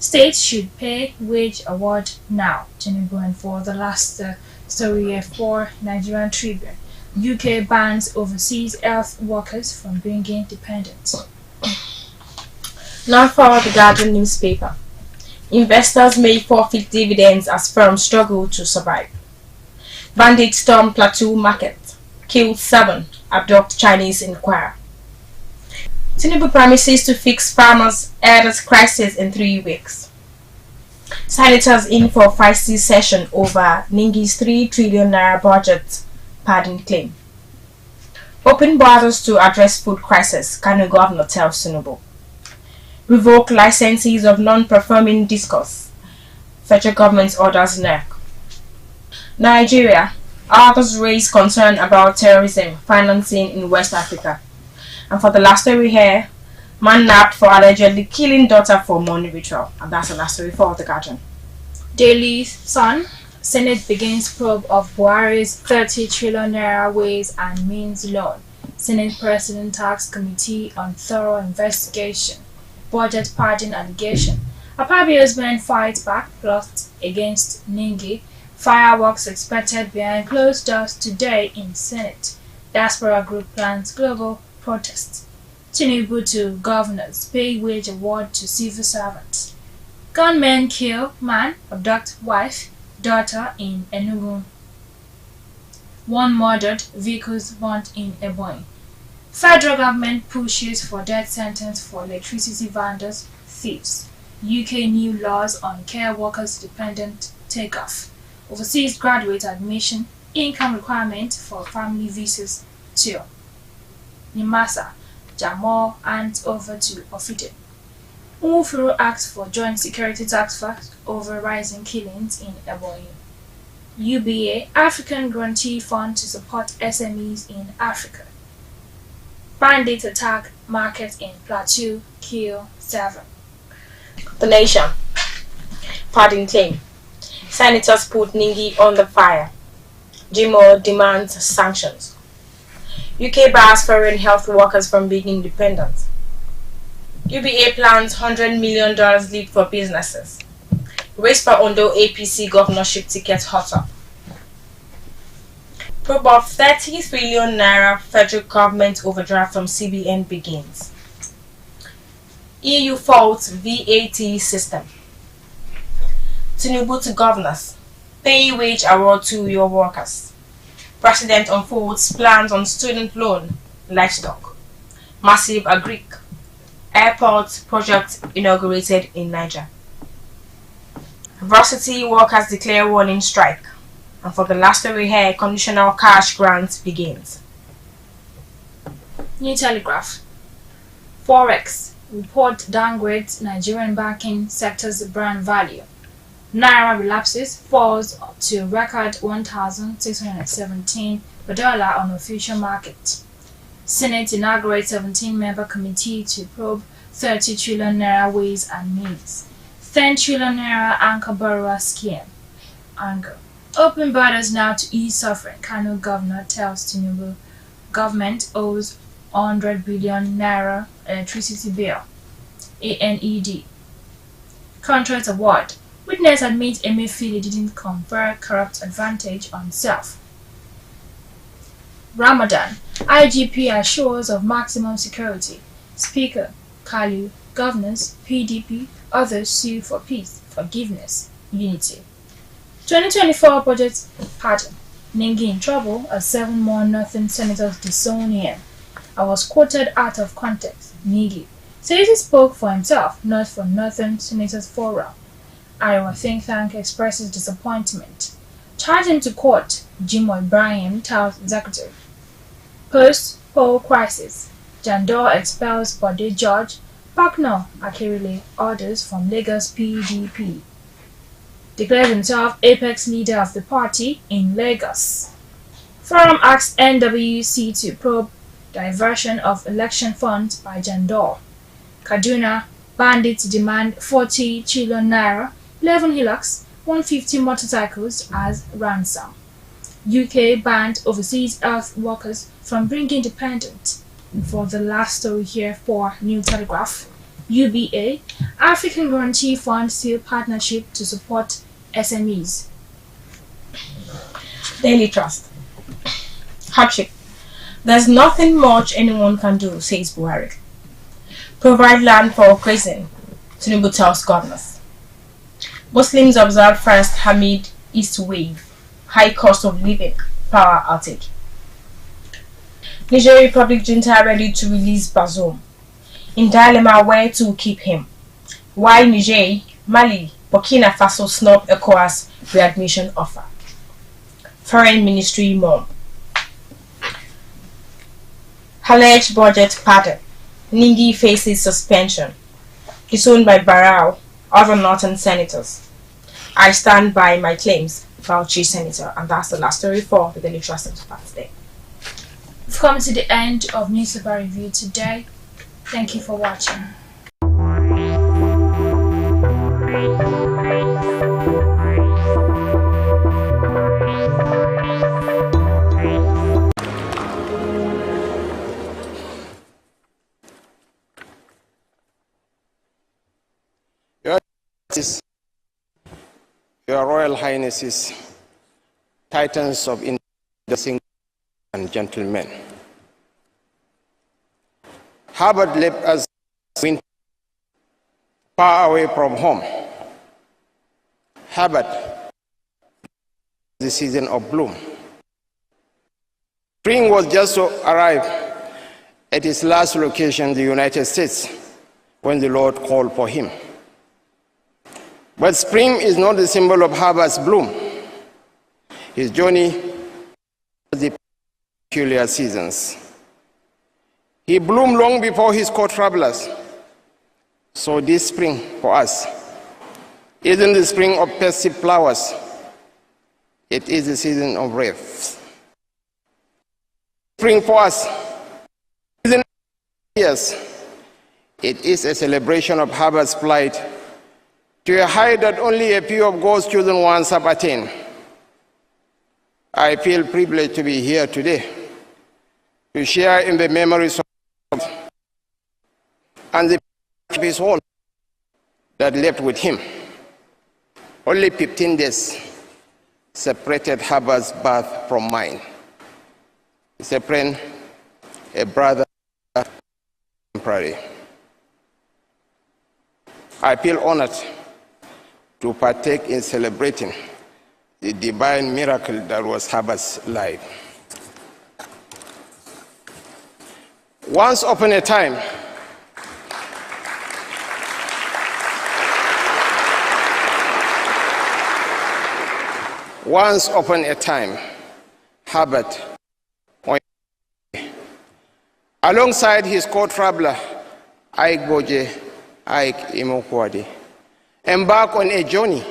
States should pay wage award now. Tinubu. And for the last story here for Nigerian Tribune, UK bans overseas health workers from bringing dependents. Now for the Guardian newspaper. Investors may forfeit dividends as firms struggle to survive. Bandits storm Plateau Market. Killed 7. Abduct Chinese inquirer. Tinubu promises to fix farmers' elders crisis in 3 weeks. Senators in for feisty session over Ningi's 3 trillion naira budget pardon claim. Open borders to address food crisis, Kano governor tells Tinubu. Revoke licenses of non-performing discos. Federal government orders NERC. Nigeria. Others raise concern about terrorism financing in West Africa. And for the last story here, man nabbed for allegedly killing daughter for money ritual. And that's the last story for the Guardian. Daily Sun. Senate begins probe of Buhari's 30 trillion naira Ways and Means loan. Senate President Tax Committee on thorough investigation. Budget pardon allegation. Akpabio's men fight back plot against Ningi. Fireworks expected behind closed doors today in Senate. Diaspora group plans global protest. Tinubu to governors pay wage award to civil servants. Gunmen kill man, abduct wife, daughter in Enugu. 1 murdered, vehicles burnt in Ebonyi. Federal government pushes for death sentence for electricity vendors, thieves. UK new laws on care workers dependent takeoff. Overseas graduate admission, income requirement for family visas too. Nimasa, Jamal hands over to Ofide. Umufuru asks for joint security task force over rising killings in Ebonyi. UBA, African Grantee Fund to support SMEs in Africa. Bandits attack market in Plateau, kill 7. The Nation. Pardon claim. Senators put Ningi on the fire. Jimo demands sanctions. UK bars foreign health workers from being independent. UBA plans $100 million lead for businesses. Race for Ondo APC governorship ticket hotter. Probe of 30 trillion naira federal government overdraft from CBN begins. EU faults VAT system. Tinubu to governors. Pay wage award to your workers. President unfolds plans on student loan, livestock. Massive agric. Airport project inaugurated in Niger. Varsity workers declare warning strike. And for the last story here, conditional cash grant begins. New Telegraph. Forex. Report downgrades Nigerian banking sector's brand value. Naira relapses, falls to record 1,617 per dollar on official market. Senate inaugurates 17-member committee to probe 30 trillion naira Ways and Means. 10 trillion naira anchor borrower scheme. Anchor. Open borders now to ease suffering. Kano governor tells Tinubu government owes 100 billion naira electricity bill. ANED. Contract award. Witness admits Emefiele didn't confer corrupt advantage on self. Ramadan. IGP assures of maximum security. Speaker Kalu. Governors, PDP, others sue for peace, forgiveness, unity. 2024 budget pattern. Ningi in trouble as 7 more Northern senators disown him. I was quoted out of context. Ningi says he spoke for himself, not for Northern Senators Forum. Iowa think tank expresses disappointment. Charge him to court. Jimo Ibrahim tells executive. Post-poll crisis. Jandor expels Bode George. Pakno Akirile orders from Lagos PDP. Declares himself apex leader of the party in Lagos. Forum asks NWC to probe diversion of election funds by Jandor. Kaduna bandits demand 40 trillion naira, 11 Hilux, 150 motorcycles as ransom. UK banned overseas health workers from bringing dependents. And for the last story here for New Telegraph, UBA, African Guarantee Fund seal partnership to support SMEs. Daily Trust. Hardship. There's nothing much anyone can do, says Buhari. Provide land for prison, Tinubu tells governors. Muslims observe first Hamid East wave, high cost of living, power outage. Niger Republic junta ready to release Bazoum. In dilemma where to keep him. Why Niger, Mali, Burkina Faso snub ECOWAS readmission offer. Foreign Ministry mom. Alleged budget pattern. Ningi faces suspension. Disowned by Barrow, other Northern senators. I stand by my claims, Fauci senator. And that's the last story for the Daily Trust Enterprise today. We've come to the end of Newspaper Review today. Thank you for watching. Your Royal Highnesses, Titans of India and gentlemen. Harvard left us winter far away from home. Harvard, the season of bloom. Spring was just to arrive at his last location, the United States, when the Lord called for him. But spring is not the symbol of Harvard's bloom. His journey was the peculiar seasons. He bloomed long before his co-travelers. So this spring for us isn't the spring of festive flowers. It is the season of wreaths. Spring for us isn't years. It is a celebration of Harvard's flight to a height that only a few of God's chosen ones have attained. I feel privileged to be here today to share in the memories of and the his whole that left with him. Only 15 days separated Harvard's birth from mine. He's a friend, a brother, contemporary. I feel honored to partake in celebrating the divine miracle that was Harvard's life. Once upon a time, Harvard, alongside his co-traveler, Ike Boje, Ike Imokwadi, embarked on a journey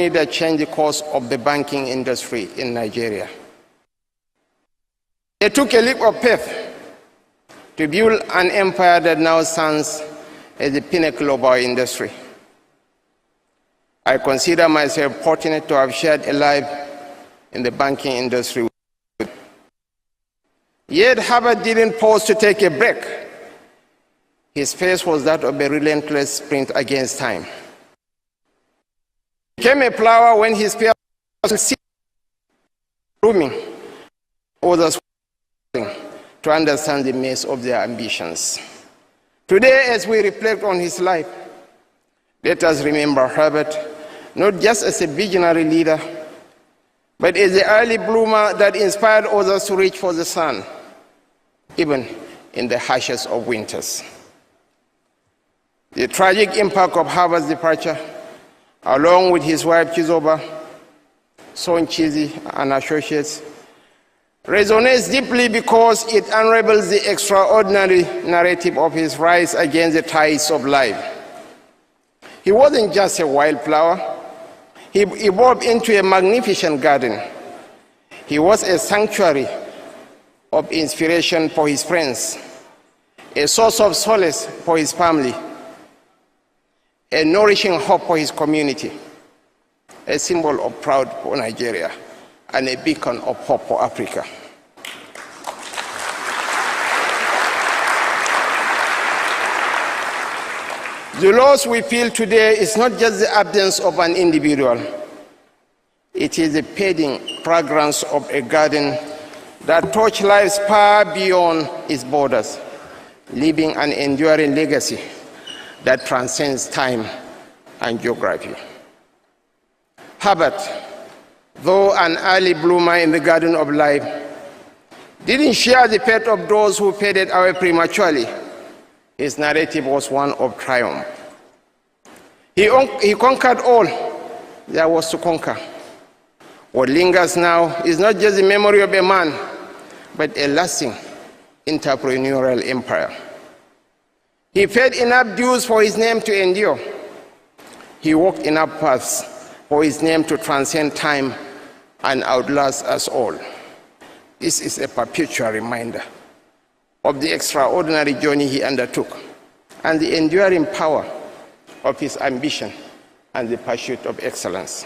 that changed the course of the banking industry in Nigeria. They took a leap of faith to build an empire that now stands as the pinnacle of our industry. I consider myself fortunate to have shared a life in the banking industry. Yet Harvard didn't pause to take a break. His pace was that of a relentless sprint against time. became a flower when his peers was blooming. Others to understand the maze of their ambitions. Today, as we reflect on his life, let us remember Herbert not just as a visionary leader, but as the early bloomer that inspired others to reach for the sun, even in the harshest of winters. The tragic impact of Harvard's departure, along with his wife Chizoba, son Chizi, and associates, resonates deeply because it unravels the extraordinary narrative of his rise against the tides of life. He wasn't just a wildflower. He evolved into a magnificent garden. He was a sanctuary of inspiration for his friends, a source of solace for his family, a nourishing hope for his community, a symbol of pride for Nigeria, and a beacon of hope for Africa. The loss we feel today is not just the absence of an individual. It is the fading fragrance of a garden that touched lives far beyond its borders, leaving an enduring legacy that transcends time and geography. Herbert, though an early bloomer in the garden of life, didn't share the fate of those who faded away prematurely. His narrative was one of triumph. He conquered all there was to conquer. What lingers now is not just the memory of a man, but a lasting entrepreneurial empire. He paid enough dues for his name to endure. He walked enough paths for his name to transcend time and outlast us all. This is a perpetual reminder of the extraordinary journey he undertook and the enduring power of his ambition and the pursuit of excellence.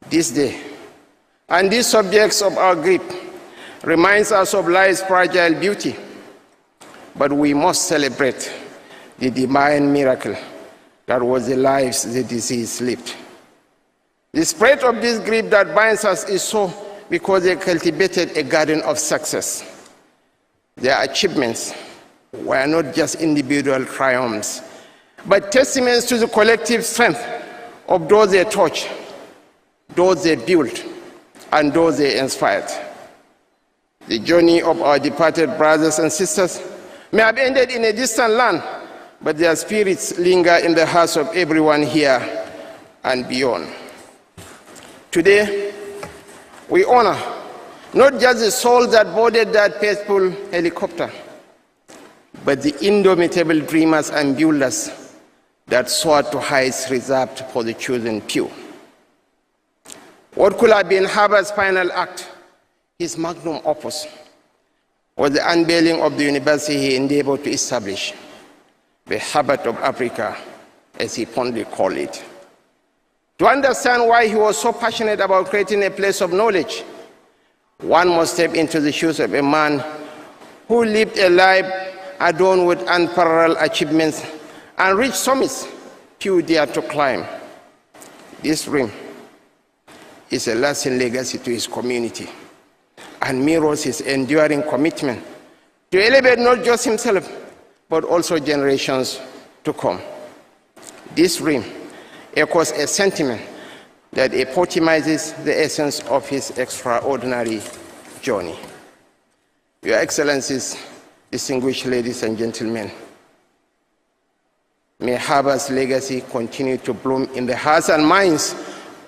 This day, and these subjects of our grief, reminds us of life's fragile beauty, but we must celebrate the divine miracle that was the lives the deceased lived. The spread of this grief that binds us is so because they cultivated a garden of success. Their achievements were not just individual triumphs, but testaments to the collective strength of those they touched, those they built, and those they inspired. The journey of our departed brothers and sisters may have ended in a distant land, but their spirits linger in the hearts of everyone here and beyond. Today, we honor not just the souls that boarded that faithful helicopter, but the indomitable dreamers and builders that soared to heights reserved for the chosen few. What could have been Harvard's final act, his magnum opus, was the unveiling of the university he endeavored to establish, the Harvard of Africa, as he fondly called it. To understand why he was so passionate about creating a place of knowledge, one must step into the shoes of a man who lived a life adorned with unparalleled achievements and reached summits few dared to climb. This rim is a lasting legacy to his community and mirrors his enduring commitment to elevate not just himself, but also generations to come. This rim echoes a sentiment that epitomizes the essence of his extraordinary journey. Your Excellencies, distinguished ladies and gentlemen, may Harvard's legacy continue to bloom in the hearts and minds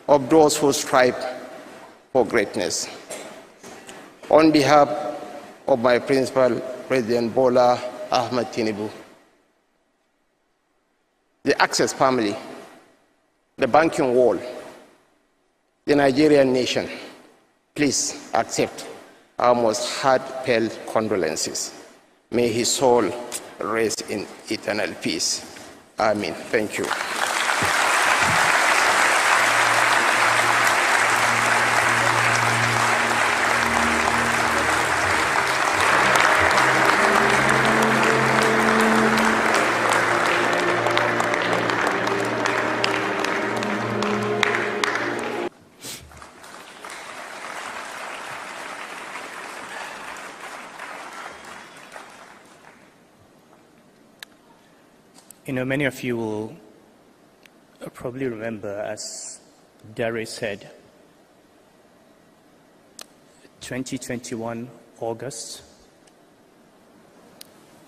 of those who strive for greatness. On behalf of my principal, President Bola Ahmed Tinubu, the Access family, the banking world, the Nigerian nation, please accept our most heartfelt condolences. May his soul rest in eternal peace. Amen. Thank you. many of you will probably remember, as Dare said, 2021 August,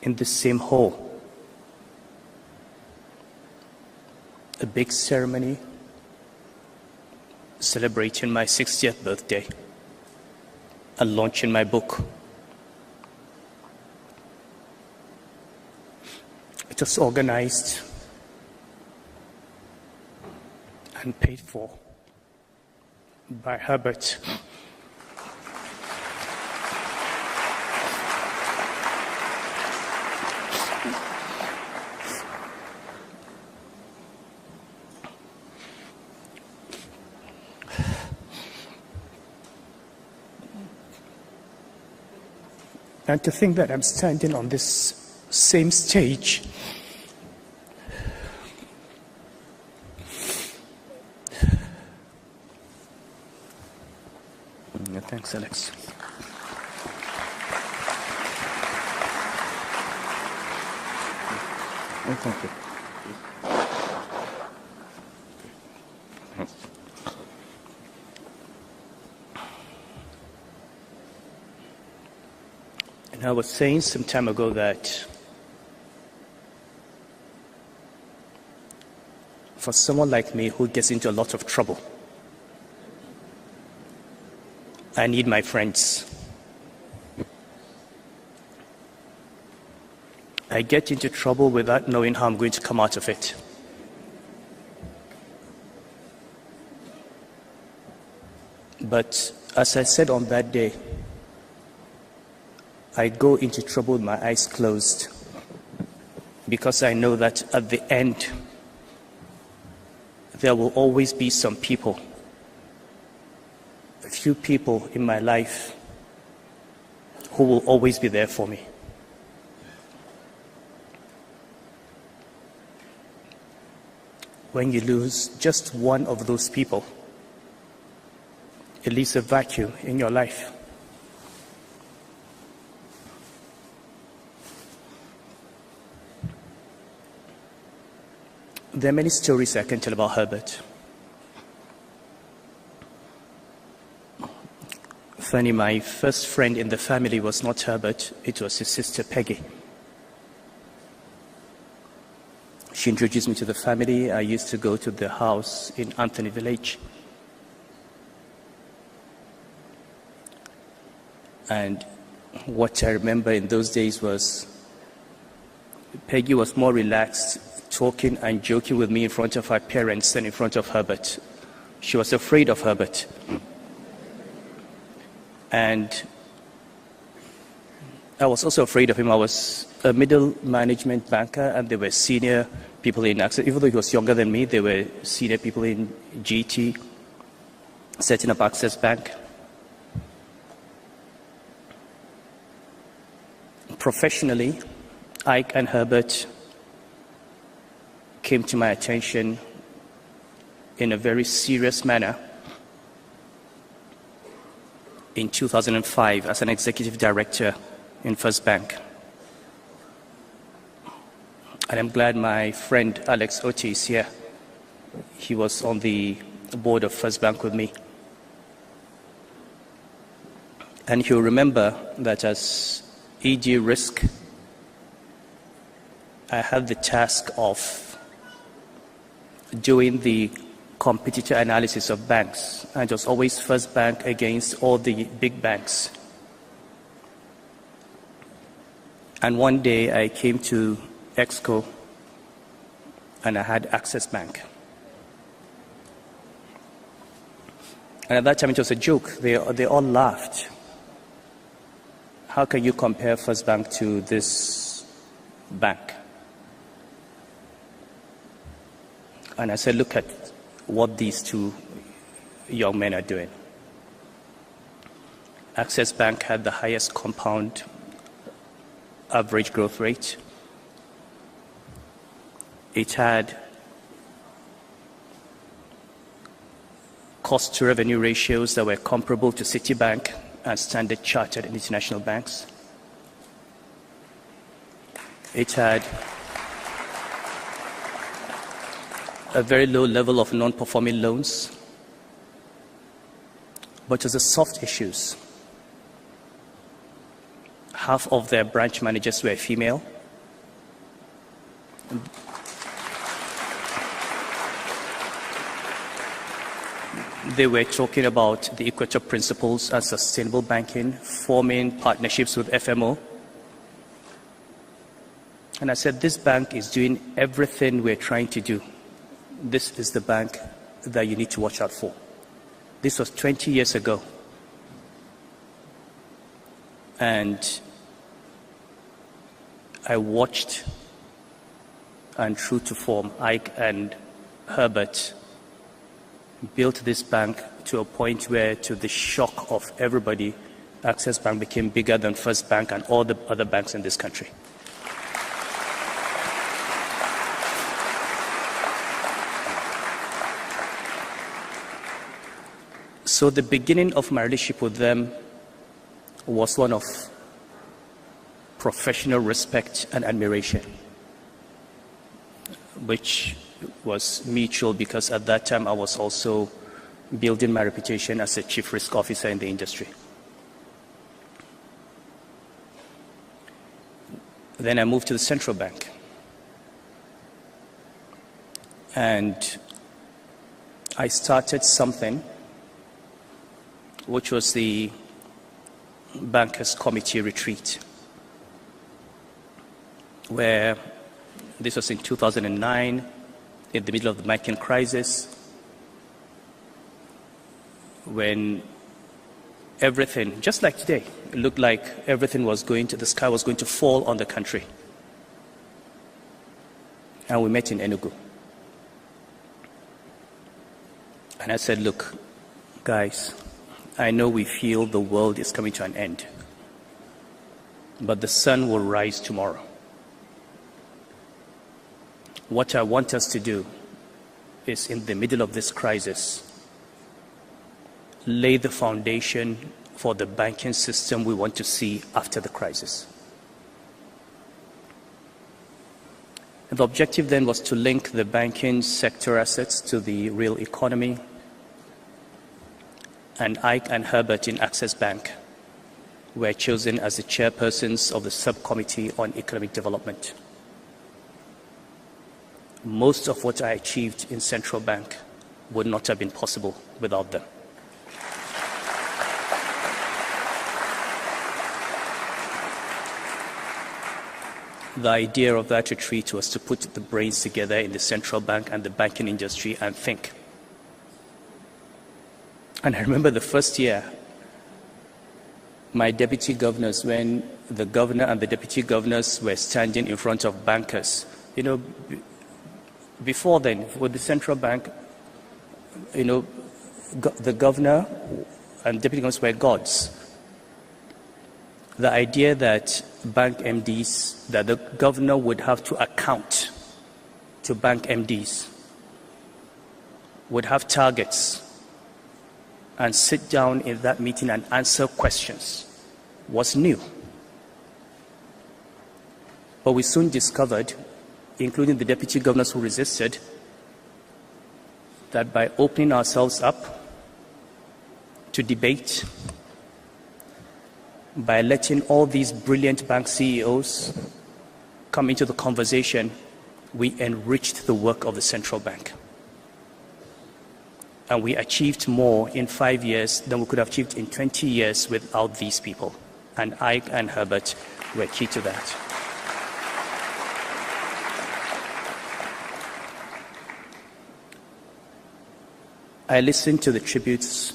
in the same hall, a big ceremony celebrating my 60th birthday and launching my book. It was organized and paid for by Herbert. And to think that I'm standing on this same stage thanks, Alex. Oh, thank you. And I was saying some time ago that for someone like me who gets into a lot of trouble, I need my friends. I get into trouble without knowing how I'm going to come out of it. But as I said on that day, I go into trouble with my eyes closed because I know that at the end, there will always be some people, a few people in my life who will always be there for me. When you lose just one of those people, it leaves a vacuum in your life. There are many stories I can tell about Herbert. Funny, my first friend in the family was not Herbert, it was his sister Peggy. She introduced me to the family. I used to go to the house in Anthony Village. And what I remember in those days was Peggy was more relaxed, talking and joking with me in front of her parents than in front of Herbert. She was afraid of Herbert. And I was also afraid of him. I was a middle management banker, and there were senior people in Access. Even though he was younger than me, there were senior people in GT, setting up Access Bank. Professionally, Ike and Herbert came to my attention in a very serious manner in 2005 as an executive director in First Bank. And I'm glad my friend Alex Ochi is here. He was on the board of First Bank with me. And he'll remember that as ED Risk, I had the task of doing the competitor analysis of banks. And it was always First Bank against all the big banks. And one day I came to Exco and I had Access Bank. And at that time it was a joke. They all laughed. How can you compare First Bank to this bank? And I said, look at what these two young men are doing. Access Bank had the highest compound average growth rate. It had cost to revenue ratios that were comparable to Citibank and Standard Chartered and international banks. It had a very low level of non-performing loans, but as the soft issues, half of their branch managers were female. They were talking about the Equator Principles and sustainable banking, forming partnerships with FMO. And I said, this bank is doing everything we're trying to do. This is the bank that you need to watch out for. This was 20 years ago. And I watched, and true to form, Ike and Herbert built this bank to a point where, to the shock of everybody, Access Bank became bigger than First Bank and all the other banks in this country. So the beginning of my relationship with them was one of professional respect and admiration, which was mutual because at that time I was also building my reputation as a chief risk officer in the industry. Then I moved to the central bank. And I started something which was the Bankers Committee retreat, where this was in 2009, in the middle of the banking crisis, when everything, just like today, it looked like everything was going to, the sky was going to fall on the country. And we met in Enugu. And I said, look, guys, I know we feel the world is coming to an end, but the sun will rise tomorrow. What I want us to do is, in the middle of this crisis, lay the foundation for the banking system we want to see after the crisis. And the objective then was to link the banking sector assets to the real economy. And Ike and Herbert in Access Bank were chosen as the chairpersons of the subcommittee on economic development. Most of what I achieved in Central Bank would not have been possible without them. The idea of that retreat was to put the brains together in the central bank and the banking industry and think. And I remember the first year, my deputy governors, when the governor and the deputy governors were standing in front of bankers, you know, before then, with the central bank, you know, the governor and deputy governors were gods. The idea that bank MDs, that the governor would have to account to bank MDs, would have targets, and sit down in that meeting and answer questions was new. But we soon discovered, including the deputy governors who resisted, that by opening ourselves up to debate, by letting all these brilliant bank CEOs come into the conversation, we enriched the work of the central bank. And we achieved more in 5 years than we could have achieved in 20 years without these people. And Ike and Herbert were key to that. I listened to the tributes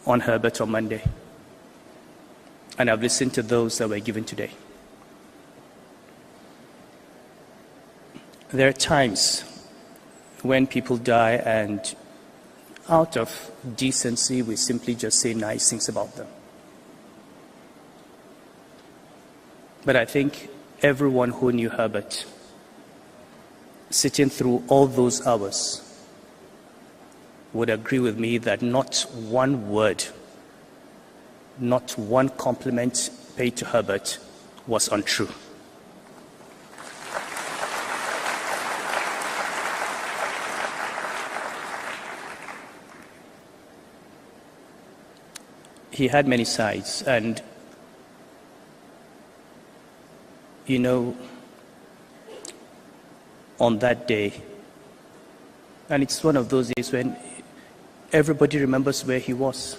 on Herbert on Monday, and I've listened to those that were given today. There are times when people die and out of decency we simply just say nice things about them. But I think everyone who knew Herbert, sitting through all those hours, would agree with me that not one word, not one compliment paid to Herbert was untrue. he had many sides, and you know, on that day, and it's one of those days when everybody remembers where he was.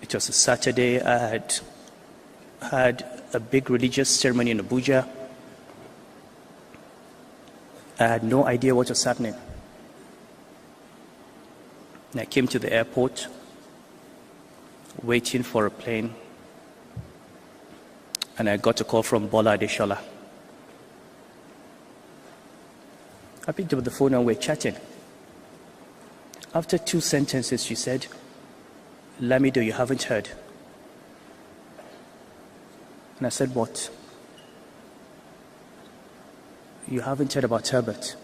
It was a Saturday. I had a big religious ceremony in Abuja. I had no idea what was happening. And I came to the airport, waiting for a plane, and I got a call from Bola Adeshola. I picked up the phone and we're chatting. After 2 sentences, she said, "Lamido, you haven't heard." And I said, "What?" "You haven't heard about Herbert."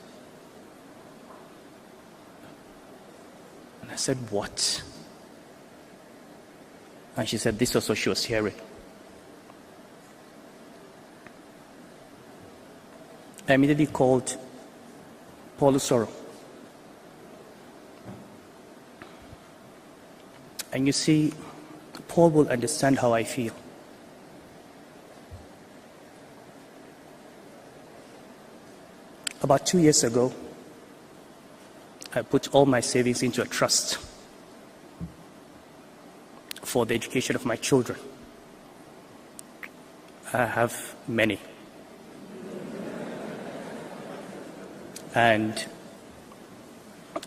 And I said, "What?" And she said, this was what she was hearing. I immediately called Paul Usoro. And you see, Paul will understand how I feel. About 2 years ago, I put all my savings into a trust for the education of my children. I have many. And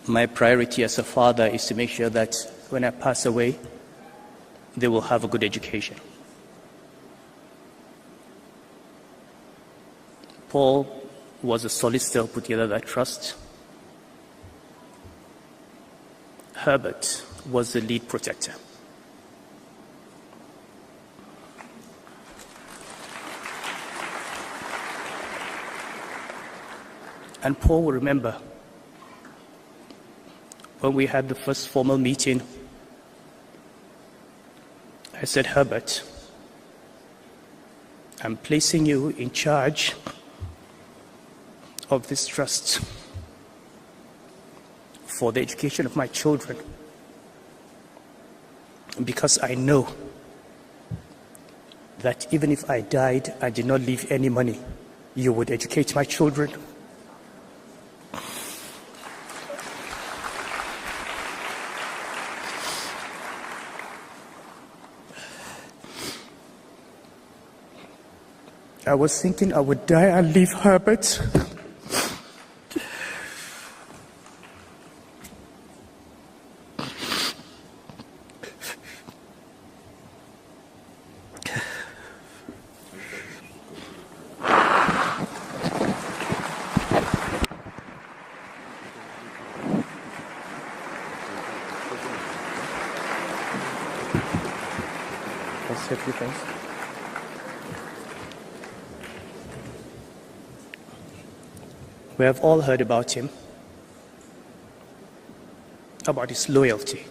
my priority as a father is to make sure that when I pass away, they will have a good education. Paul was a solicitor who put together that trust. Herbert was the lead protector. And Paul will remember when we had the first formal meeting, I said, "Herbert, I'm placing you in charge of this trust for the education of my children, because I know that even if I died and did not leave any money, you would educate my children." I was thinking I would die and leave Herbert. We have all heard about him, about his loyalty.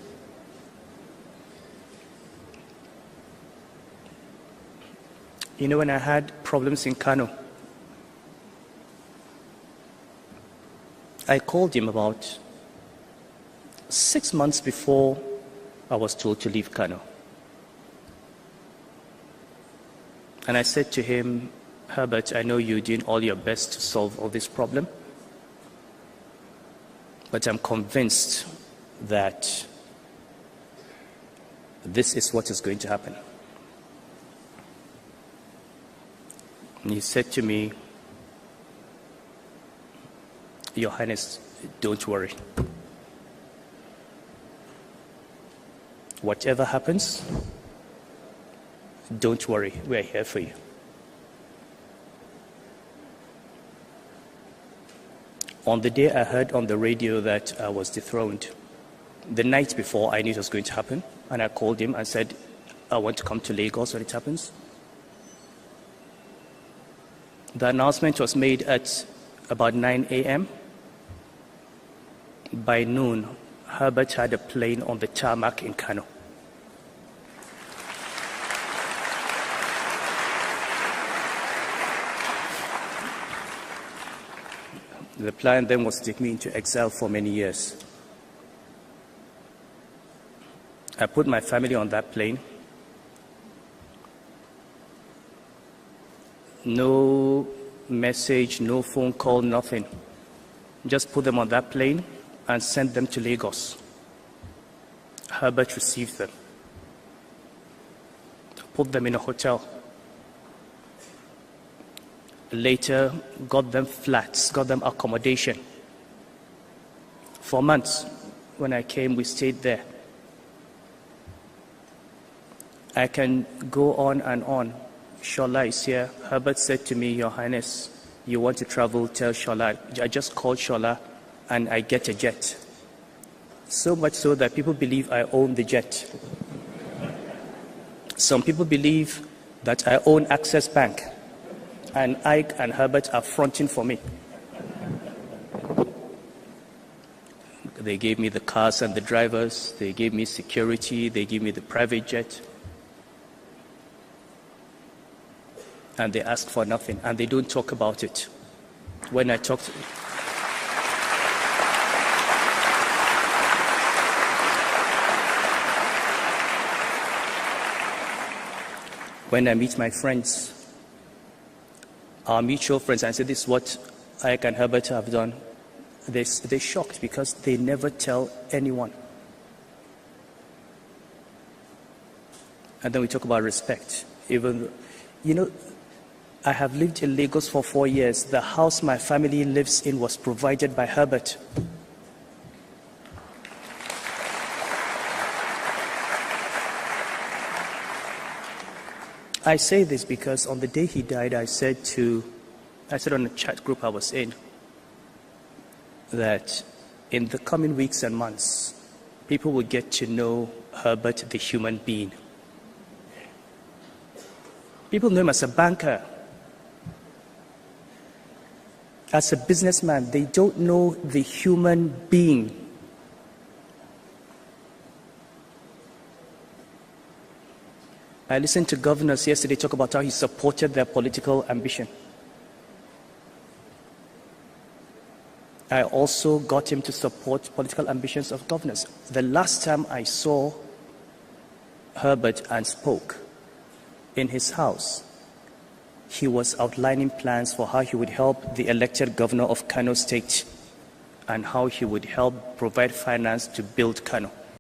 You know, when I had problems in Kano, I called him about 6 months before I was told to leave Kano. And I said to him, "Herbert, I know you're doing all your best to solve all this problem, but I'm convinced that this is what is going to happen." And he said to me, "Your Highness, don't worry. Whatever happens, don't worry, we're here for you." On the day I heard on the radio that I was dethroned, the night before I knew it was going to happen, and I called him and said, "I want to come to Lagos when it happens." The announcement was made at about 9 a.m. By noon, Herbert had a plane on the tarmac in Kano. The plan then was to take me into exile for many years. I put my family on that plane. No message, no phone call, nothing. Just put them on that plane and sent them to Lagos. Herbert received them, put them in a hotel. Later, got them flats, got them accommodation. For months, when I came, we stayed there. I can go on and on. Shola is here. Herbert said to me, Your Highness, you want to travel, tell Shola. I just called Shola and I get a jet. So much so that people believe I own the jet. Some people believe that I own Access Bank and Ike and Herbert are fronting for me. They gave me the cars and the drivers, they gave me security, they gave me the private jet. And they ask for nothing, and they don't talk about it. When I talk to when I meet my friends, our mutual friends, and I say, this is what Ike and Herbert have done, they're shocked because they never tell anyone. And then we talk about respect. Even, I have lived in Lagos for 4 years. The house my family lives in was provided by Herbert. I say this because on the day he died, I said on a chat group I was in, that in the coming weeks and months, people will get to know Herbert, the human being. People know him as a banker, as a businessman. They don't know the human being. I listened to governors yesterday talk about how he supported their political ambition. I also got him to support political ambitions of governors. The last time I saw Herbert and spoke in his house, he was outlining plans for how he would help the elected governor of Kano State and how he would help provide finance to build Kano.